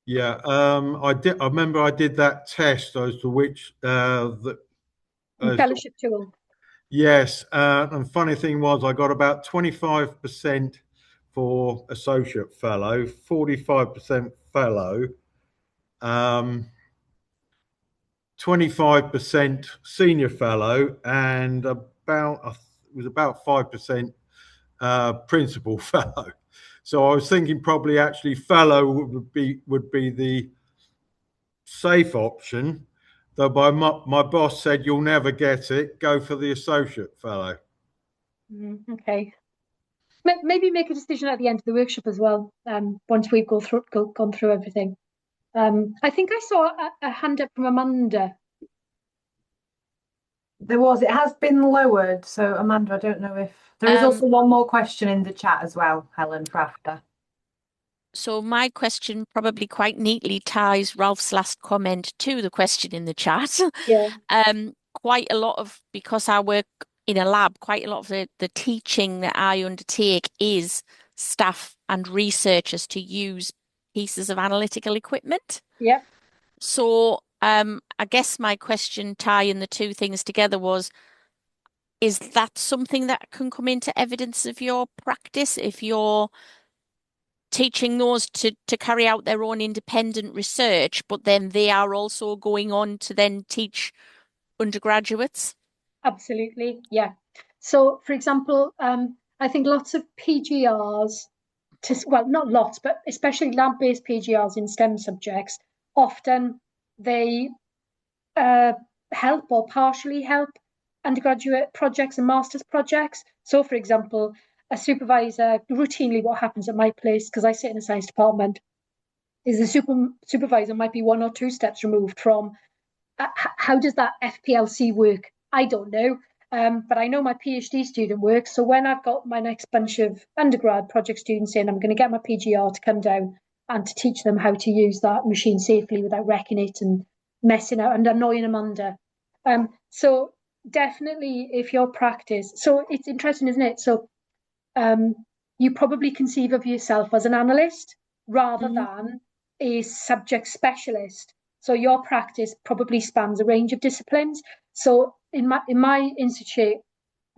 Yeah, I remember I did that test as to which fellowship tool. Yes, and funny thing was, I got about 25% for associate fellow, 45% fellow, 25% senior fellow, and it was about 5% principal fellow. So I was thinking probably actually fellow would be the safe option. Though my boss said, you'll never get it, go for the associate fellow. Okay. Maybe make a decision at the end of the workshop as well, once we've gone through everything. I think I saw a hand up from Amanda. It has been lowered. So Amanda, I don't know if there is also one more question in the chat as well, Helen, for after. So my question probably quite neatly ties Ralph's last comment to the question in the chat. Yeah. Quite a lot of, because I work in a lab, quite a lot of the teaching that I undertake is staff and researchers to use pieces of analytical equipment. Yeah. So I guess my question tying the two things together was, is that something that can come into evidence of your practice if you're teaching those to carry out their own independent research, but then they are also going on to then teach undergraduates? Absolutely, yeah. So, for example, I think lots of PGRs, well, not lots, but especially lab-based PGRs in STEM subjects, often they help or partially help undergraduate projects and master's projects. So, for example, a supervisor, routinely what happens at my place, because I sit in a science department, is the supervisor might be 1 or 2 steps removed from how does that FPLC work? I don't know, but I know my PhD student works. So when I've got my next bunch of undergrad project students in, I'm going to get my PGR to come down and to teach them how to use that machine safely without wrecking it and messing out and annoying Amanda. So definitely, if your practice, so it's interesting, isn't it? So you probably conceive of yourself as an analyst rather than a subject specialist. So your practice probably spans a range of disciplines. So in my institute,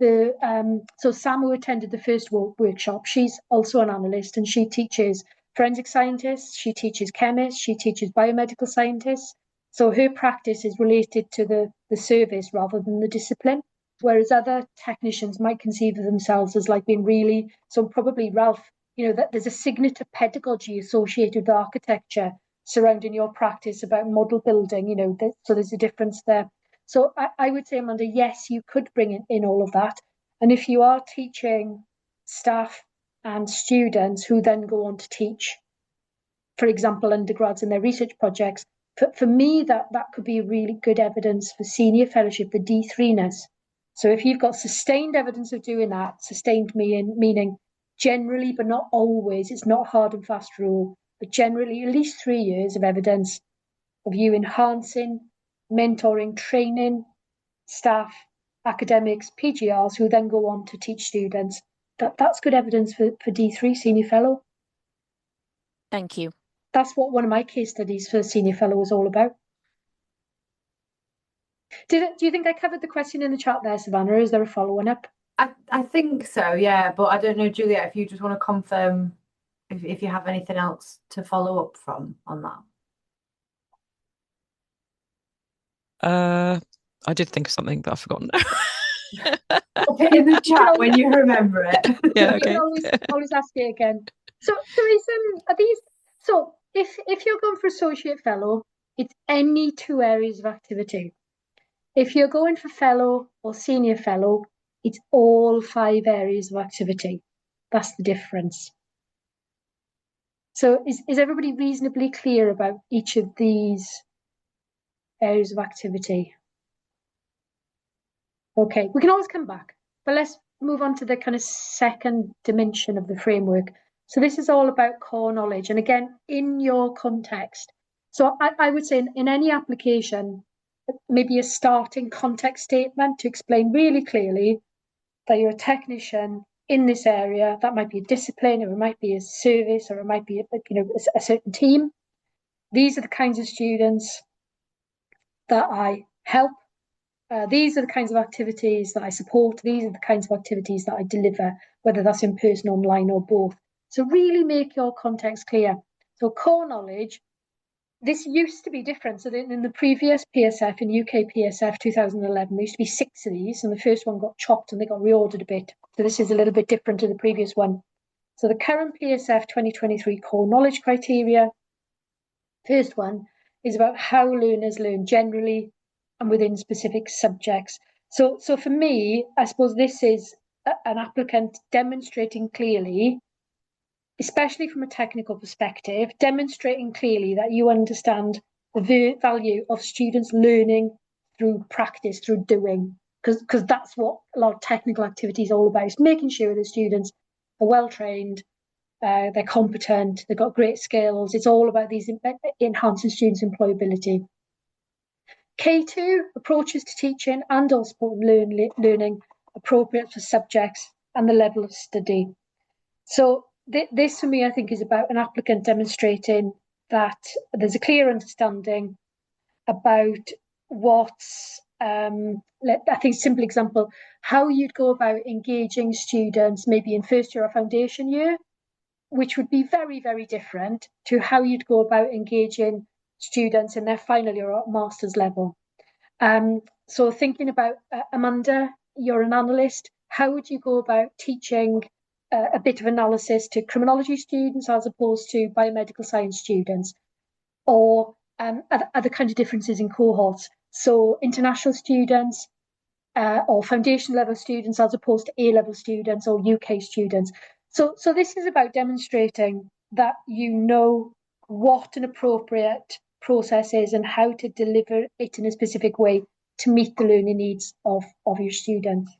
so Sam, who attended the first workshop, she's also an analyst and she teaches forensic scientists, she teaches chemists, she teaches biomedical scientists. So her practice is related to the service rather than the discipline. Whereas other technicians might conceive of themselves as like being really, so probably Ralph, that there's a signature pedagogy associated with architecture surrounding your practice about model building, so there's a difference there. So I would say, Amanda, yes, you could bring in all of that. And if you are teaching staff and students who then go on to teach, for example, undergrads in their research projects, for me, that could be really good evidence for senior fellowship, the D3-ness. So if you've got sustained evidence of doing that, sustained meaning generally, but not always, it's not hard and fast rule, but generally at least 3 years of evidence of you enhancing, mentoring, training staff, academics, PGRs who then go on to teach students. that's good evidence for D3 senior fellow. Thank you. That's what one of my case studies for senior fellow was all about. Do you think I covered the question in the chat there, Savannah, or is there a follow-on up? I think so, yeah, but I don't know, Juliet, if you just want to confirm if you have anything else to follow up from on that. I did think of something, but I've forgotten. Put it in the chat when you remember it. Yeah, You can always ask it again. So there is are these. So if you're going for associate fellow, it's any 2 areas of activity. If you're going for fellow or senior fellow, it's all 5 areas of activity. That's the difference. So is everybody reasonably clear about each of these areas of activity? Okay, we can always come back, but let's move on to the kind of second dimension of the framework. So this is all about core knowledge. And again, in your context. So I would say in any application, maybe a starting context statement to explain really clearly that you're a technician in this area. That might be a discipline, or it might be a service, or it might be a certain team. These are the kinds of students that I help. These are the kinds of activities that I support. These are the kinds of activities that I deliver, whether that's in person, online, or both. So really make your context clear. So core knowledge, this used to be different. So in the previous PSF, in UK PSF 2011, there used to be 6 of these, and the first one got chopped and they got reordered a bit. So this is a little bit different to the previous one. So the current PSF 2023 core knowledge criteria, first one is about how learners learn generally and within specific subjects. So for me, I suppose this is an applicant demonstrating clearly, especially from a technical perspective, demonstrating clearly that you understand the value of students learning through practice, through doing, because that's what a lot of technical activity is all about, is making sure the students are well trained, they're competent, they've got great skills. It's all about these enhancing students' employability. K2, approaches to teaching and or support learning appropriate for subjects and the level of study. So this for me, I think, is about an applicant demonstrating that there's a clear understanding about what's, I think, simple example, how you'd go about engaging students maybe in first year or foundation year, which would be very, very different to how you'd go about engaging students in their final year or master's level. So thinking about, Amanda, you're an analyst, how would you go about teaching a bit of analysis to criminology students as opposed to biomedical science students? Or other kind of differences in cohorts. So international students or foundation level students as opposed to A-level students or UK students. So this is about demonstrating that you know what an appropriate process is and how to deliver it in a specific way to meet the learning needs of your students.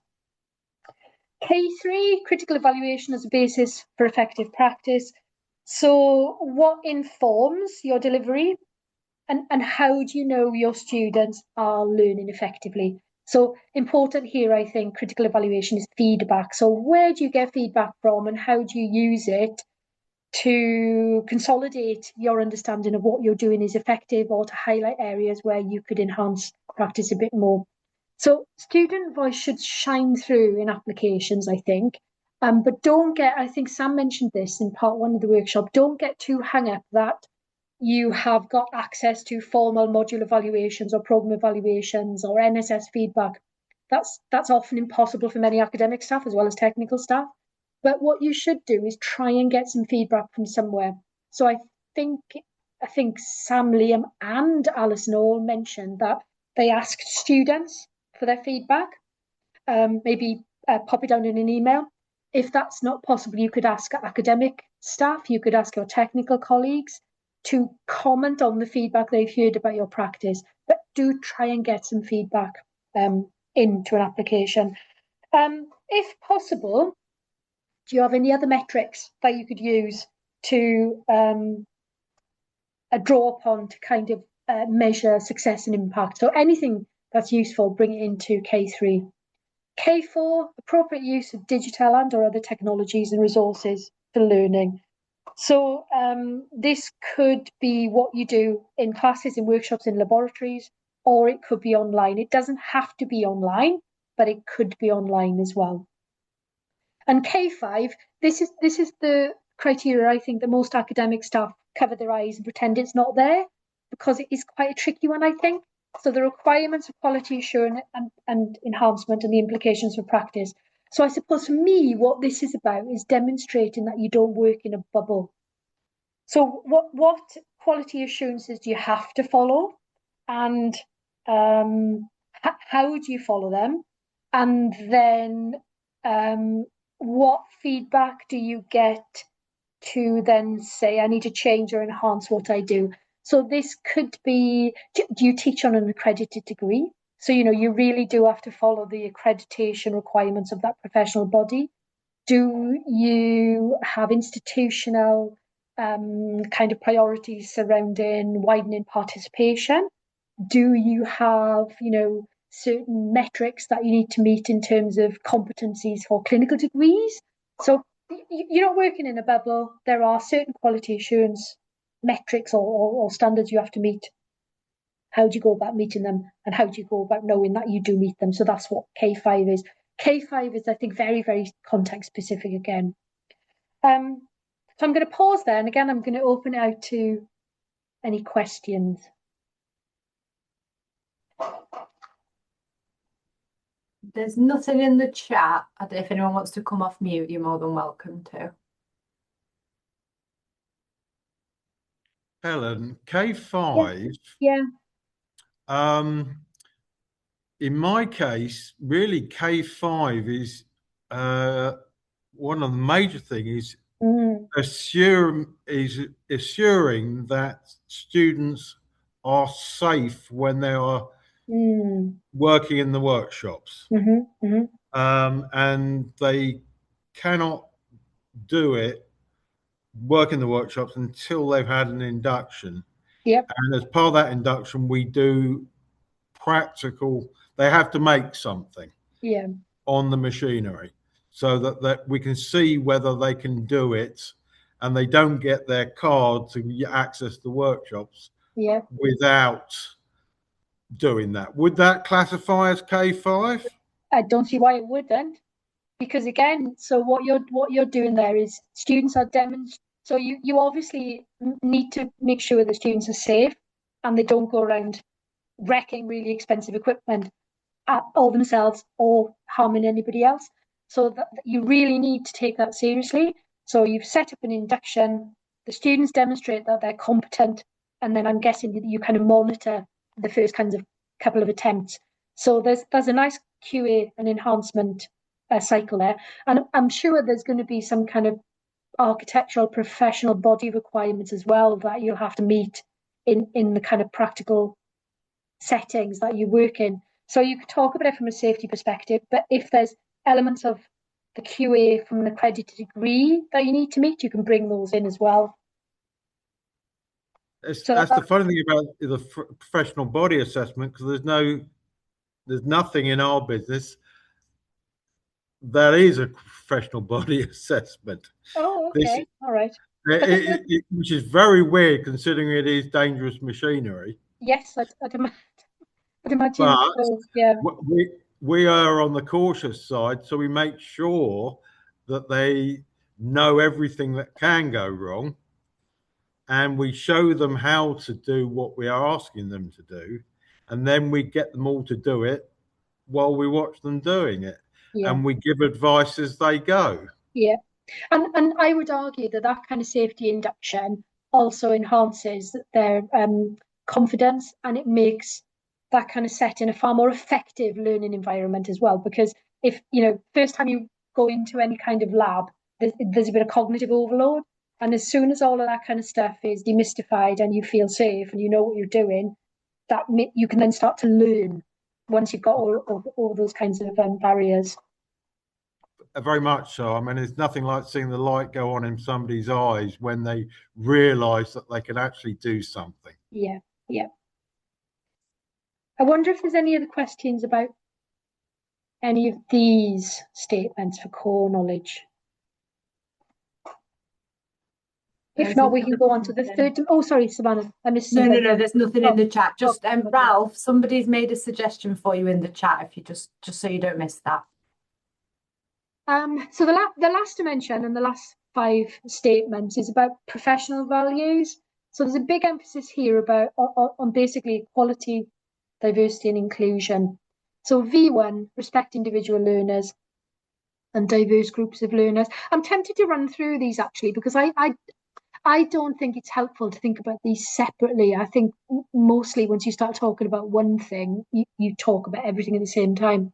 K3, critical evaluation as a basis for effective practice. So what informs your delivery, and how do you know your students are learning effectively? So important here, I think, critical evaluation is feedback. So where do you get feedback from and how do you use it to consolidate your understanding of what you're doing is effective, or to highlight areas where you could enhance practice a bit more? So student voice should shine through in applications, I think. But don't get, I think Sam mentioned this in part 1 of the workshop, don't get too hung up that you have got access to formal module evaluations or program evaluations or NSS feedback. That's often impossible for many academic staff as well as technical staff. But what you should do is try and get some feedback from somewhere. So I think Sam, Liam and Alison all mentioned that they asked students for their feedback, maybe pop it down in an email. If that's not possible, you could ask academic staff, you could ask your technical colleagues to comment on the feedback they've heard about your practice, but do try and get some feedback into an application. If possible, do you have any other metrics that you could use to draw upon to kind of measure success and impact? So anything that's useful, bring it into K3. K4, appropriate use of digital and or other technologies and resources for learning. So this could be what you do in classes, in workshops, in laboratories, or it could be online. It doesn't have to be online, but it could be online as well. And K5, this is the criteria I think that most academic staff cover their eyes and pretend it's not there, because it is quite a tricky one, I think. So the requirements of quality assurance and enhancement and the implications for practice. So I suppose for me, what this is about is demonstrating that you don't work in a bubble. So what quality assurances do you have to follow, and how do you follow them? And then what feedback do you get to then say, I need to change or enhance what I do? So this could be, do you teach on an accredited degree? So, you really do have to follow the accreditation requirements of that professional body. Do you have institutional kind of priorities surrounding widening participation? Do you have, certain metrics that you need to meet in terms of competencies for clinical degrees? So you're not working in a bubble. There are certain quality assurance metrics or standards you have to meet. How do you go about meeting them, and how do you go about knowing that you do meet them? So that's what K5 is. K5 is, I think, very, very context specific again. So I'm going to pause there, and again, I'm going to open it out to any questions. There's nothing in the chat. I don't know if anyone wants to come off mute, you're more than welcome to. Helen, K5. Yeah. In my case, really K5 is one of the major things is assuring that students are safe when they are working in the workshops. And they cannot work in the workshops until they've had an induction. Yep. And as part of that induction, we do practical, they have to make something on the machinery so that we can see whether they can do it, and they don't get their card to access the workshops without doing that. Would that classify as K5? I don't see why it wouldn't, because again, so what you're doing there is students are demonstrating. So you obviously need to make sure the students are safe and they don't go around wrecking really expensive equipment or themselves or harming anybody else. So that you really need to take that seriously. So you've set up an induction, the students demonstrate that they're competent, and then I'm guessing that you kind of monitor the first kinds of couple of attempts. So there's a nice QA and enhancement cycle there. And I'm sure there's going to be some kind of architectural professional body requirements as well that you'll have to meet in the kind of practical settings that you work in. So you could talk about it from a safety perspective, but if there's elements of the QA from an accredited degree that you need to meet, you can bring those in as well. That's the funny thing about the professional body assessment, because there's nothing in our business that is a professional body assessment. Oh, okay. All right. Which is very weird considering it is dangerous machinery. Yes, I'd imagine. But so, yeah. We are on the cautious side, so we make sure that they know everything that can go wrong, and we show them how to do what we are asking them to do, and then we get them all to do it while we watch them doing it, and we give advice as they go. Yeah, and I would argue that kind of safety induction also enhances their confidence, and it makes that kind of setting a far more effective learning environment as well. Because if, first time you go into any kind of lab, there's a bit of cognitive overload. And as soon as all of that kind of stuff is demystified and you feel safe and you know what you're doing, that you can then start to learn once you've got all those kinds of barriers. Very much so. I mean, there's nothing like seeing the light go on in somebody's eyes when they realise that they can actually do something. Yeah. I wonder if there's any other questions about any of these statements for core knowledge? If not, we can go on to the third. Oh, sorry, Savannah, I missed something. No, there's nothing in the chat. Just Ralph, somebody's made a suggestion for you in the chat. If you just so you don't miss that. So the last dimension and the last 5 statements is about professional values. So there's a big emphasis here about on basically equality, diversity, and inclusion. So V1, respect individual learners and diverse groups of learners. I'm tempted to run through these actually because I don't think it's helpful to think about these separately. I think mostly once you start talking about one thing, you talk about everything at the same time.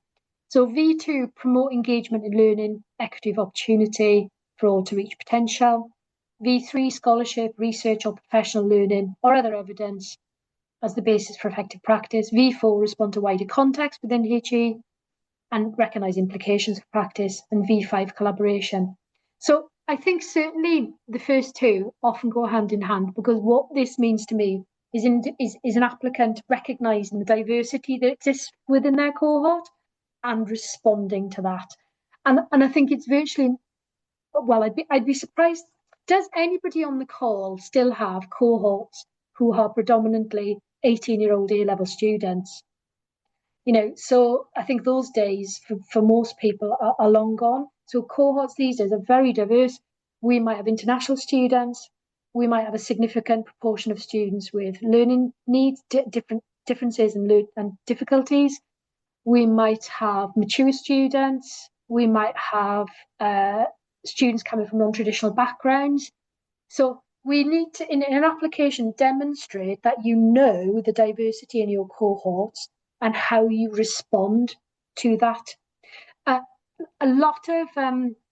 So V2, promote engagement in learning, equity of opportunity for all to reach potential. V3, scholarship, research or professional learning or other evidence as the basis for effective practice. V4, respond to wider context within HE and recognise implications of practice. And V5, collaboration. So I think certainly the first 2 often go hand in hand, because what this means to me is an applicant recognising the diversity that exists within their cohort and responding to that. And I think it's virtually, well, I'd be surprised. Does anybody on the call still have cohorts who are predominantly 18-year-old A-level students? So I think those days for most people are long gone. So cohorts these days are very diverse. We might have international students. We might have a significant proportion of students with learning needs, differences and difficulties. We might have mature students. We might have students coming from non-traditional backgrounds. So we need to, in an application, demonstrate that you know the diversity in your cohorts and how you respond to that. A lot of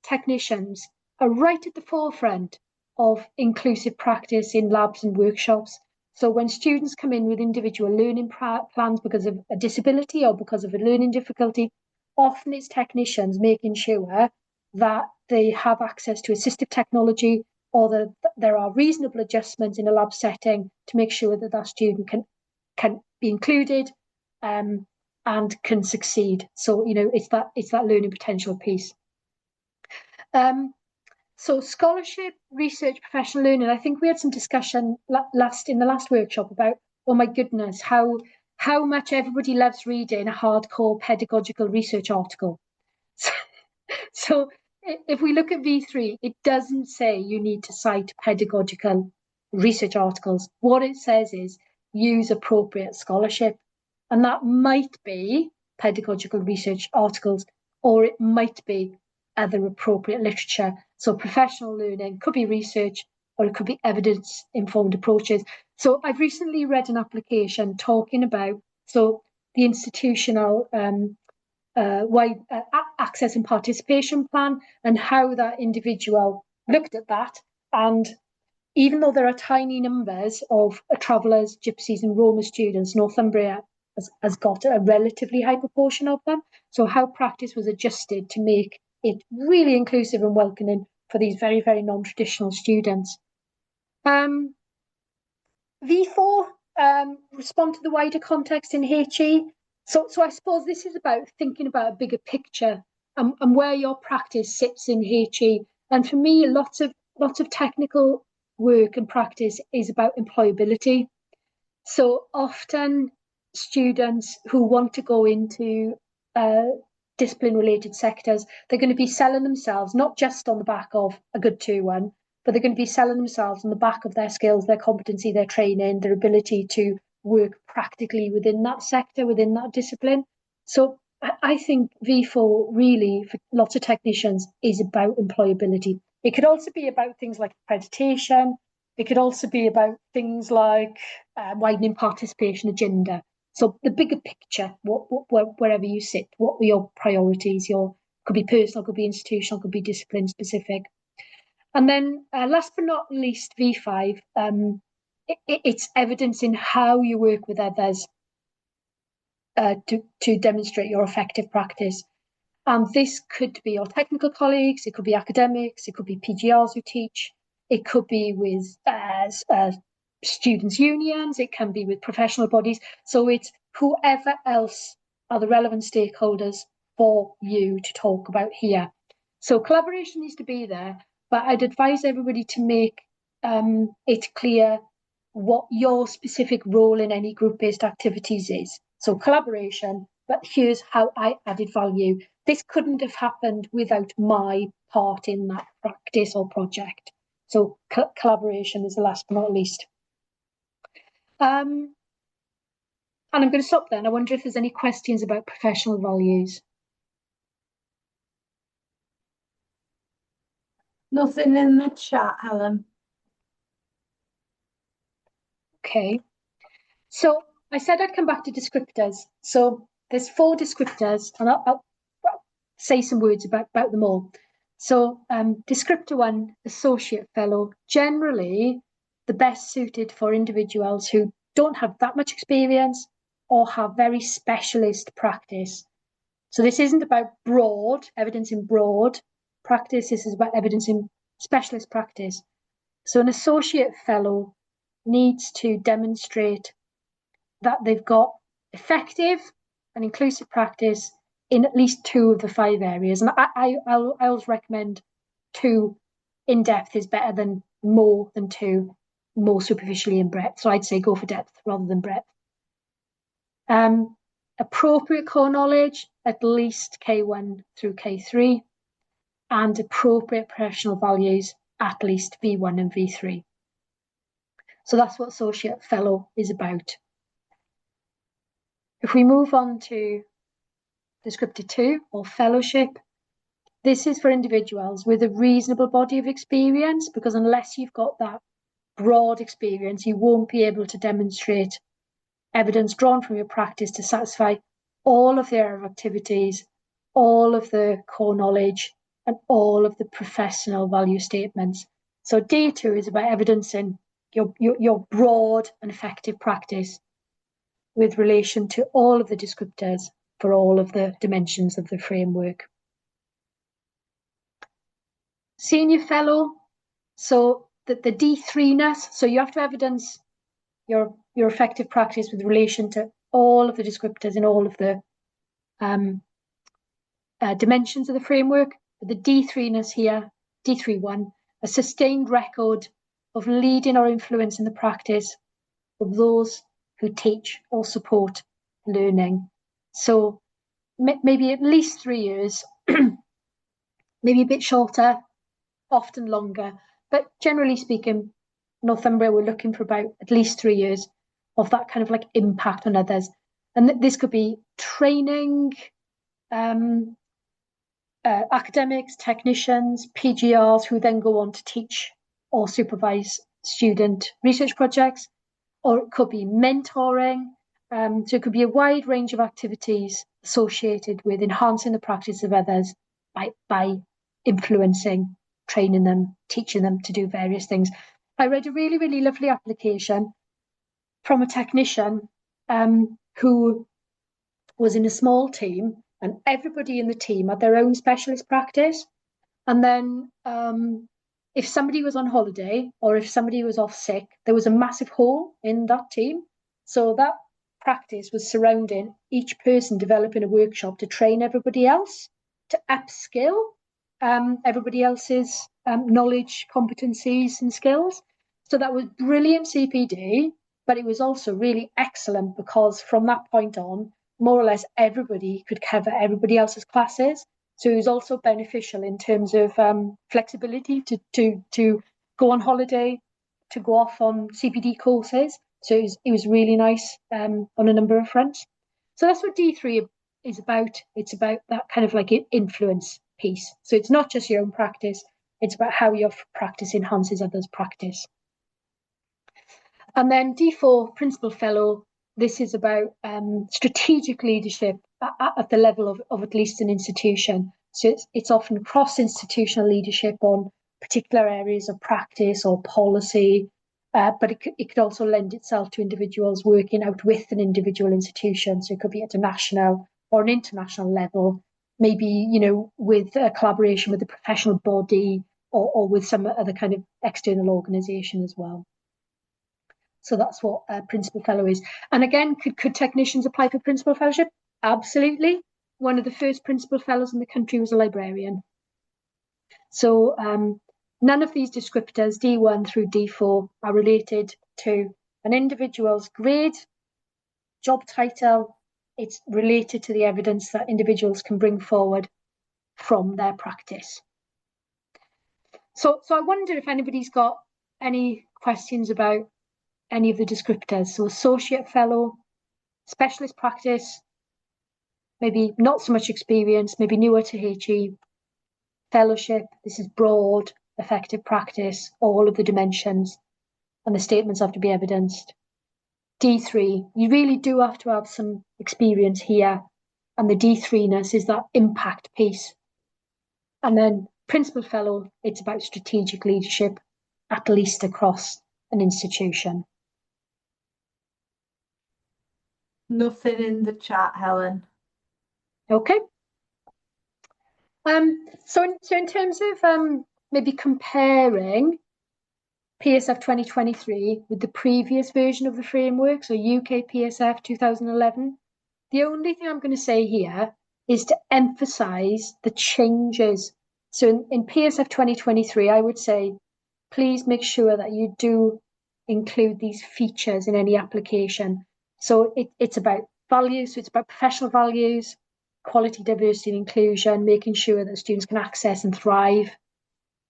technicians are right at the forefront of inclusive practice in labs and workshops. So when students come in with individual learning plans because of a disability or because of a learning difficulty, often it's technicians making sure that they have access to assistive technology or that there are reasonable adjustments in a lab setting to make sure that that student can be included and can succeed. So it's that learning potential piece. So scholarship, research, professional learning. I think we had some discussion in the last workshop about, oh my goodness, how much everybody loves reading a hardcore pedagogical research article. So if we look at V3, it doesn't say you need to cite pedagogical research articles. What it says is use appropriate scholarship. And that might be pedagogical research articles, or it might be other appropriate literature. So professional learning could be research, or it could be evidence-informed approaches. So I've recently read an application talking about the institutional wide access and participation plan and how that individual looked at that. And even though there are tiny numbers of travellers, gypsies and Roma students, Northumbria has got a relatively high proportion of them. So how practice was adjusted to make it really inclusive and welcoming for these very, very non-traditional students. V4, respond to the wider context in HE. So I suppose this is about thinking about a bigger picture and where your practice sits in HE. And for me, lots of technical work and practice is about employability. So often students who want to go into discipline-related sectors, they're going to be selling themselves, not just on the back of a good 2-1, but they're going to be selling themselves on the back of their skills, their competency, their training, their ability to work practically within that sector, within that discipline. So I think V4 really, for lots of technicians, is about employability. It could also be about things like accreditation. It could also be about things like widening participation agenda. So the bigger picture, wherever you sit, what were your priorities? Could be personal, could be institutional, could be discipline specific. And then last but not least, V5, it's evidence in how you work with others to demonstrate your effective practice. And this could be your technical colleagues, it could be academics, it could be PGRs who teach, it could be with students' unions, it can be with professional bodies. So it's whoever else are the relevant stakeholders for you to talk about here. So collaboration needs to be there, but I'd advise everybody to make it clear what your specific role in any group-based activities is. So collaboration, but here's how I added value. This couldn't have happened without my part in that practice or project. So collaboration is the last but not least. And I'm going to stop there. And I wonder if there's any questions about professional values. Nothing in the chat, Helen. Okay. So I said I'd come back to descriptors. So there's 4 descriptors, and I'll say some words about them all. So descriptor 1, associate fellow, generally the best suited for individuals who don't have that much experience or have very specialist practice. So this isn't about broad, evidence in broad practice, this is about evidence in specialist practice. So an associate fellow needs to demonstrate that they've got effective and inclusive practice in at least 2 of the 5 areas. And I always recommend 2 in depth is better than more than 2, more superficially in breadth. So I'd say go for depth rather than breadth. Appropriate core knowledge, at least K1 through K3, and appropriate professional values, at least V1 and V3. So that's what associate fellow is about. If we move on to descriptor 2, or fellowship, this is for individuals with a reasonable body of experience, because unless you've got that broad experience, you won't be able to demonstrate evidence drawn from your practice to satisfy all of their activities, all of the core knowledge, and all of the professional value statements. So D2 is about evidencing your broad and effective practice with relation to all of the descriptors for all of the dimensions of the framework. Senior fellow, so the D3-ness, so you have to evidence your effective practice with relation to all of the descriptors in all of the dimensions of the framework. But the D3-ness here, D3-1, a sustained record of leading or influence in the practice of those who teach or support learning. So maybe at least 3 years, maybe a bit shorter, often longer, but generally speaking, Northumbria, we're looking for about at least 3 years of that kind of like impact on others. And this could be training, academics, technicians, PGRs who then go on to teach or supervise student research projects, or it could be mentoring. So it could be a wide range of activities associated with enhancing the practice of others by influencing, training them, teaching them to do various things. I read a really, really lovely application from a technician who was in a small team, and everybody in the team had their own specialist practice. And then if somebody was on holiday or if somebody was off sick, there was a massive hole in that team. So that practice was surrounding each person developing a workshop to train everybody else, to upskill everybody else's knowledge, competencies and skills. So that was brilliant CPD, but it was also really excellent because from that point on, more or less everybody could cover everybody else's classes. So it was also beneficial in terms of flexibility to go on holiday, to go off on CPD courses. So it was really nice on a number of fronts. So that's what D3 is about. It's about that kind of like influence piece. So it's not just your own practice, it's about how your practice enhances others' practice. And then D4, Principal Fellow, this is about strategic leadership at the level of at least an institution. So it's often cross-institutional leadership on particular areas of practice or policy, but it could also lend itself to individuals working out with an individual institution. So it could be at a national or an international level, maybe, you know, with a collaboration with a professional body or with some other kind of external organisation as well. So that's what Principal Fellow is. And again, could technicians apply for Principal Fellowship? Absolutely. one of the first principal fellows in the country was a librarian. So none of these descriptors, D1 through D4, are related to an individual's grade, job title. It's related to the evidence that individuals can bring forward from their practice. So I wonder if anybody's got any questions about any of the descriptors. So associate fellow, specialist practice, maybe not so much experience, maybe newer to HE, fellowship, this is broad, effective practice, all of the dimensions, and the statements have to be evidenced. D3, you really do have to have some experience here, and the D3-ness is that impact piece. And then principal fellow, it's about strategic leadership, at least across an institution. Nothing in the chat, Helen. Okay. So in terms of maybe comparing PSF 2023 with the previous version of the framework, so UK PSF 2011, the only thing I'm going to say here is to emphasise the changes. So in PSF 2023, I would say, please make sure that you do include these features in any application. So it's about values, so it's about professional values, quality, diversity and inclusion, making sure that students can access and thrive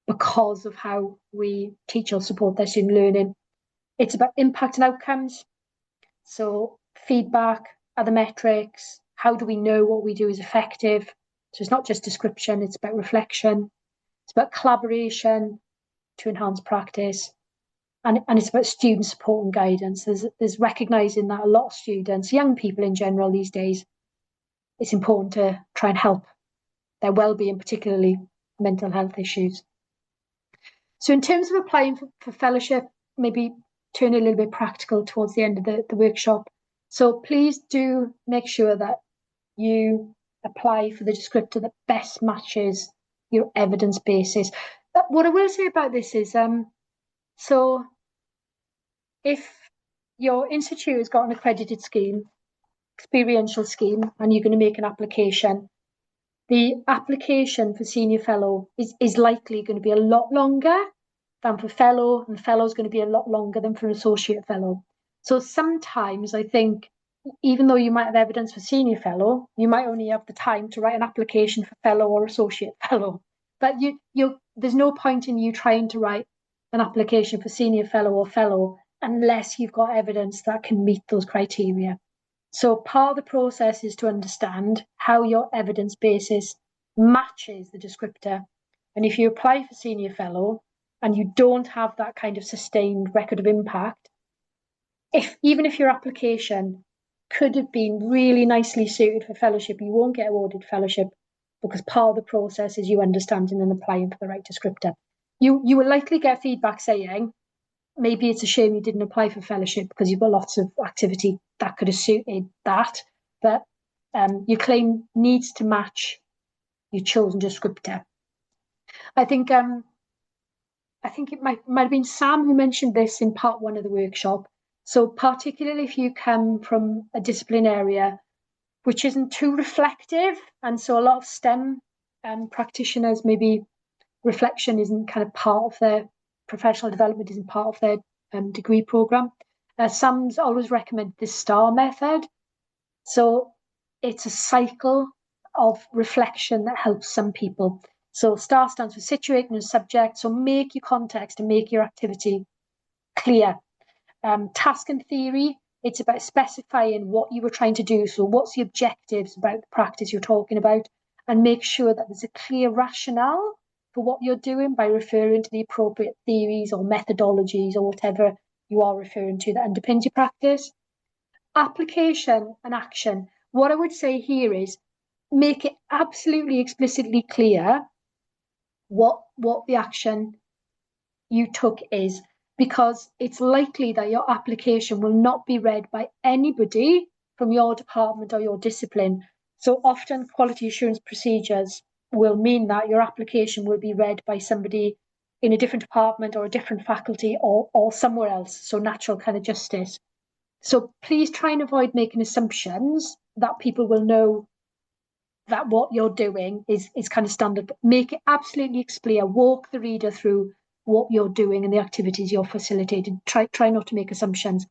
because of how we teach or support their student learning. It's about impact and outcomes. So feedback, other metrics, how do we know what we do is effective? So it's not just description, it's about reflection. It's about collaboration to enhance practice. And it's about student support and guidance. There's recognising that a lot of students, young people in general these days, it's important to try and help their well-being, particularly mental health issues. So in terms of applying for fellowship, maybe turn a little bit practical towards the end of the workshop. So please do make sure that you apply for the descriptor that best matches your evidence basis. What I will say about this is, so if your institute has got an accredited scheme, experiential scheme, and you're going to make an application, the application for senior fellow is likely going to be a lot longer than for fellow, and fellow is going to be a lot longer than for an associate fellow. So sometimes I think, even though you might have evidence for senior fellow, you might only have the time to write an application for fellow or associate fellow. But there's no point in you trying to write an application for senior fellow or fellow unless you've got evidence that can meet those criteria. So part of the process is to understand how your evidence basis matches the descriptor. And if you apply for senior fellow and you don't have that kind of sustained record of impact, even if your application could have been really nicely suited for fellowship, you won't get awarded fellowship because part of the process is you understanding and applying for the right descriptor. You will likely get feedback saying, maybe it's a shame you didn't apply for fellowship because you've got lots of activity that could have suited that, but your claim needs to match your chosen descriptor. I think it might have been Sam who mentioned this in part one of the workshop. So particularly if you come from a discipline area which isn't too reflective, and so a lot of STEM practitioners, maybe reflection isn't kind of part of their professional development, isn't part of their degree programme. Sam's always recommended the STAR method. So it's a cycle of reflection that helps some people. So STAR stands for situation and subject. So make your context and make your activity clear. Task and theory, it's about specifying what you were trying to do. So what's the objectives about the practice you're talking about, and make sure that there's a clear rationale for what you're doing by referring to the appropriate theories or methodologies or whatever you are referring to that underpins your practice. Application and action. What I would say here is make it absolutely explicitly clear what the action you took is, because it's likely that your application will not be read by anybody from your department or your discipline. So often quality assurance procedures will mean that your application will be read by somebody in a different department or a different faculty or somewhere else. So natural kind of justice. So please try and avoid making assumptions that people will know that what you're doing is kind of standard, but make it absolutely clear. Walk the reader through what you're doing and the activities you're facilitating. Try not to make assumptions.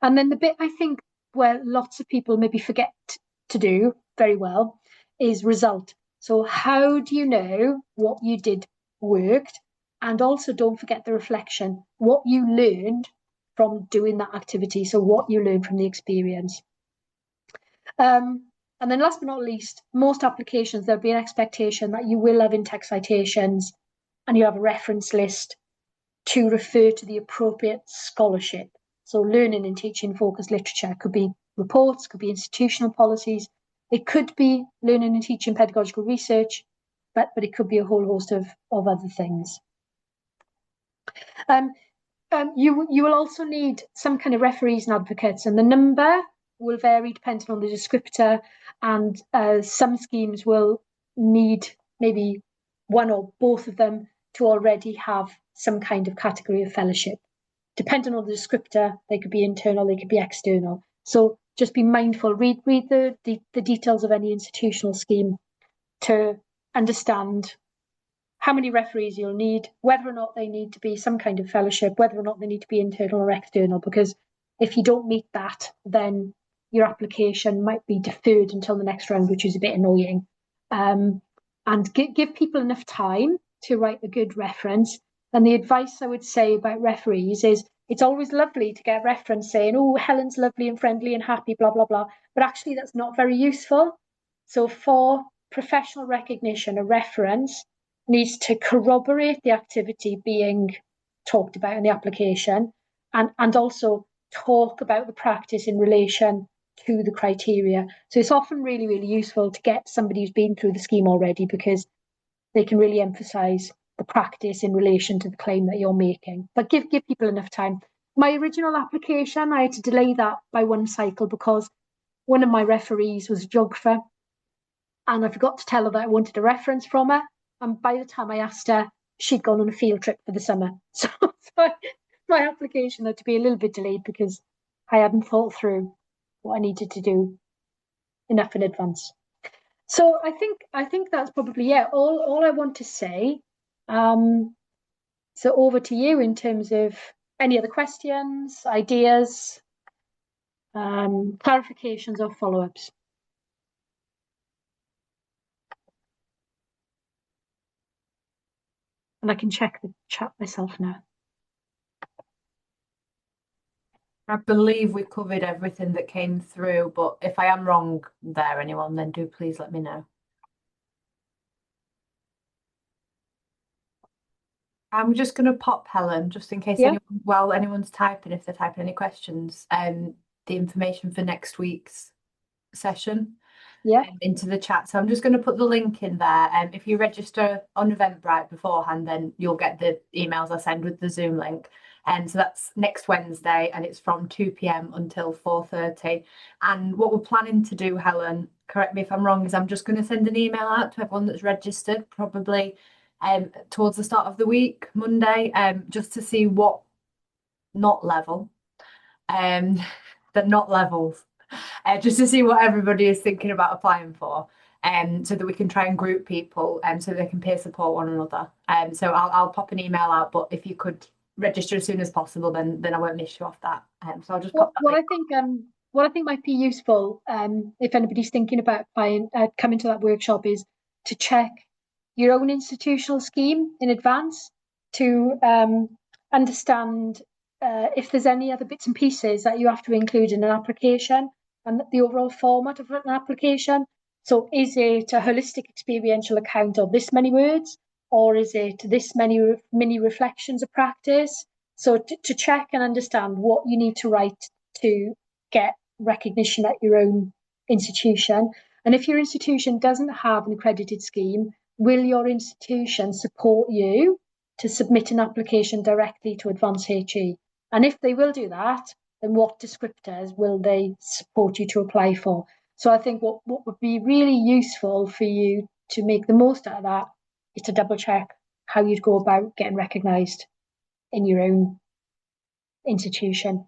And then the bit I think where lots of people maybe forget to do very well is result. So how do you know what you did worked? And also don't forget the reflection, what you learned from doing that activity. So what you learned from the experience. And then last but not least, most applications, there'll be an expectation that you will have in-text citations and you have a reference list to refer to the appropriate scholarship. So learning and teaching focused literature could be reports, could be institutional policies, it could be learning and teaching pedagogical research, but it could be a whole host of other things. You will also need some kind of referees and advocates, and the number will vary depending on the descriptor, and some schemes will need maybe one or both of them to already have some kind of category of fellowship. Depending on the descriptor, they could be internal, they could be external. So just be mindful, read the details of any institutional scheme to understand how many referees you'll need, whether or not they need to be some kind of fellowship, whether or not they need to be internal or external, because if you don't meet that, then your application might be deferred until the next round, which is a bit annoying. And give people enough time to write a good reference. And the advice I would say about referees is it's always lovely to get a reference saying, oh, Helen's lovely and friendly and happy, blah, blah, blah. But actually that's not very useful. So for professional recognition, a reference needs to corroborate the activity being talked about in the application and also talk about the practice in relation to the criteria. So it's often really, really useful to get somebody who's been through the scheme already, because they can really emphasise the practice in relation to the claim that you're making. But give people enough time. My original application, I had to delay that by one cycle because one of my referees was a geographer, and I forgot to tell her that I wanted a reference from her. And by the time I asked her, she'd gone on a field trip for the summer. So my application had to be a little bit delayed because I hadn't thought through what I needed to do enough in advance. So I think that's probably all I want to say. So over to you in terms of any other questions, ideas, clarifications or follow-ups. And I can check the chat myself now. I believe we covered everything that came through, but if I am wrong there, anyone, then do please let me know. I'm just going to pop Helen, just in case anyone's typing, if they're typing any questions, the information for next week's session into the chat. So I'm just going to put the link in there. And if you register on Eventbrite beforehand, then you'll get the emails I send with the Zoom link. And so that's next Wednesday, and it's from 2 p.m. until 4:30. And what we're planning to do, Helen, correct me if I'm wrong, is I'm just going to send an email out to everyone that's registered, probably towards the start of the week, Monday, just to see what not level, the not levels, just to see what everybody is thinking about applying for, so that we can try and group people, so they can peer support one another. So I'll pop an email out, but if you could register as soon as possible, then I won't miss you off that. So I'll just pop that. What I think might be useful, if anybody's thinking about coming to that workshop, is to check your own institutional scheme in advance to understand if there's any other bits and pieces that you have to include in an application and the overall format of an application. So is it a holistic experiential account of this many words, or is it this many mini reflections of practice? So to check and understand what you need to write to get recognition at your own institution. And if your institution doesn't have an accredited scheme, will your institution support you to submit an application directly to AdvanceHE? And if they will do that, then what descriptors will they support you to apply for? So I think what would be really useful for you to make the most out of that is to double check how you'd go about getting recognised in your own institution.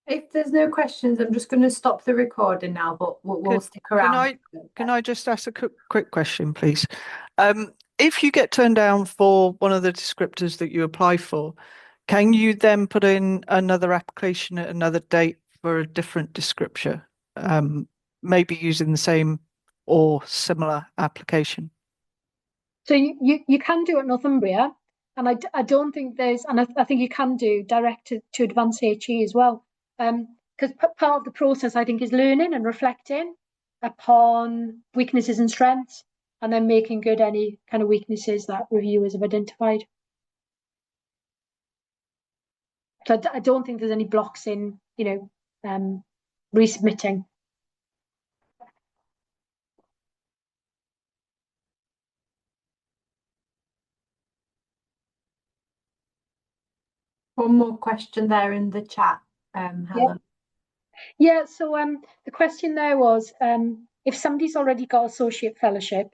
If there's no questions, I'm just going to stop the recording now, but we'll stick around. Can I just ask a quick question, please? If you get turned down for one of the descriptors that you apply for, can you then put in another application at another date for a different descriptor, maybe using the same or similar application? So you can do at Northumbria, and I don't think there's, and I think you can do direct to AdvanceHE as well. Because part of the process, I think, is learning and reflecting upon weaknesses and strengths, and then making good any kind of weaknesses that reviewers have identified. So I don't think there's any blocks in, resubmitting. One more question there in the chat, Helen. Yeah, so the question there was, if somebody's already got associate fellowship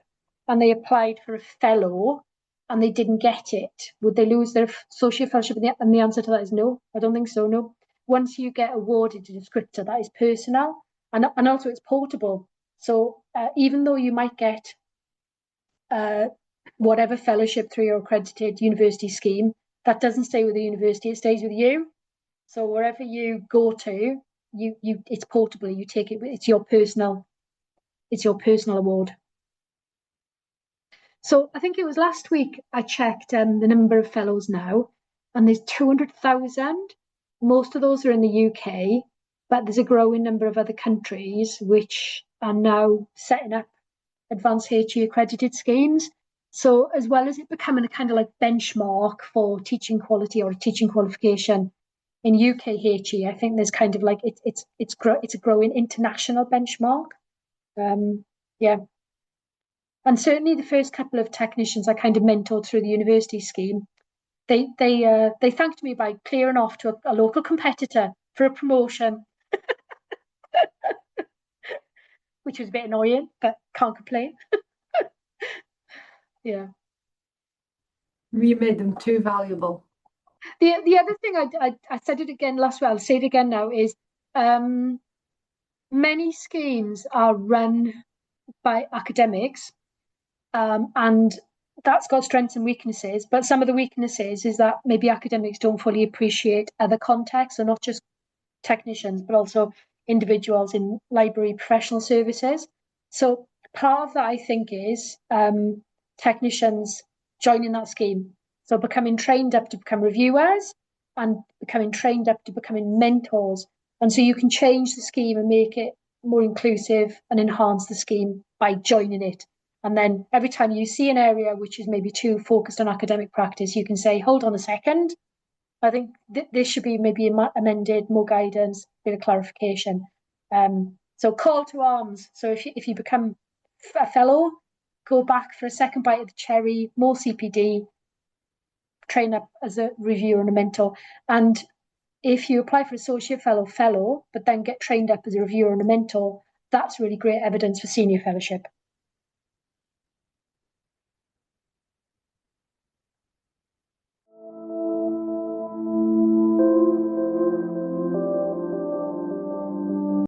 and they applied for a fellow and they didn't get it, would they lose their associate fellowship? And the answer to that is no. I don't think so, no. Once you get awarded a descriptor, that is personal, and also it's portable. So even though you might get whatever fellowship through your accredited university scheme, that doesn't stay with the university, it stays with you. So wherever you go to, it's portable, you take it, it's your personal award. So I think it was last week I checked the number of fellows now, and there's 200,000. Most of those are in the UK, but there's a growing number of other countries which are now setting up AdvanceHE accredited schemes. So as well as it becoming a kind of like benchmark for teaching quality or teaching qualification in UK HE, I think there's kind of like it's a growing international benchmark. Yeah. And certainly the first couple of technicians I kind of mentored through the university scheme, they thanked me by clearing off to a local competitor for a promotion, which was a bit annoying, but can't complain. Yeah. You made them too valuable. The other thing I said it again last week, I'll say it again now, is many schemes are run by academics, and that's got strengths and weaknesses, but some of the weaknesses is that maybe academics don't fully appreciate other contexts, and not just technicians, but also individuals in library professional services. So part of that, I think, is technicians joining that scheme. So becoming trained up to become reviewers and becoming trained up to becoming mentors. And so you can change the scheme and make it more inclusive and enhance the scheme by joining it. And then every time you see an area which is maybe too focused on academic practice, you can say, hold on a second, I think this should be maybe amended, more guidance, bit of clarification. So call to arms. So if you become a fellow, go back for a second bite of the cherry, more CPD, train up as a reviewer and a mentor. And if you apply for associate fellow, but then get trained up as a reviewer and a mentor, that's really great evidence for senior fellowship.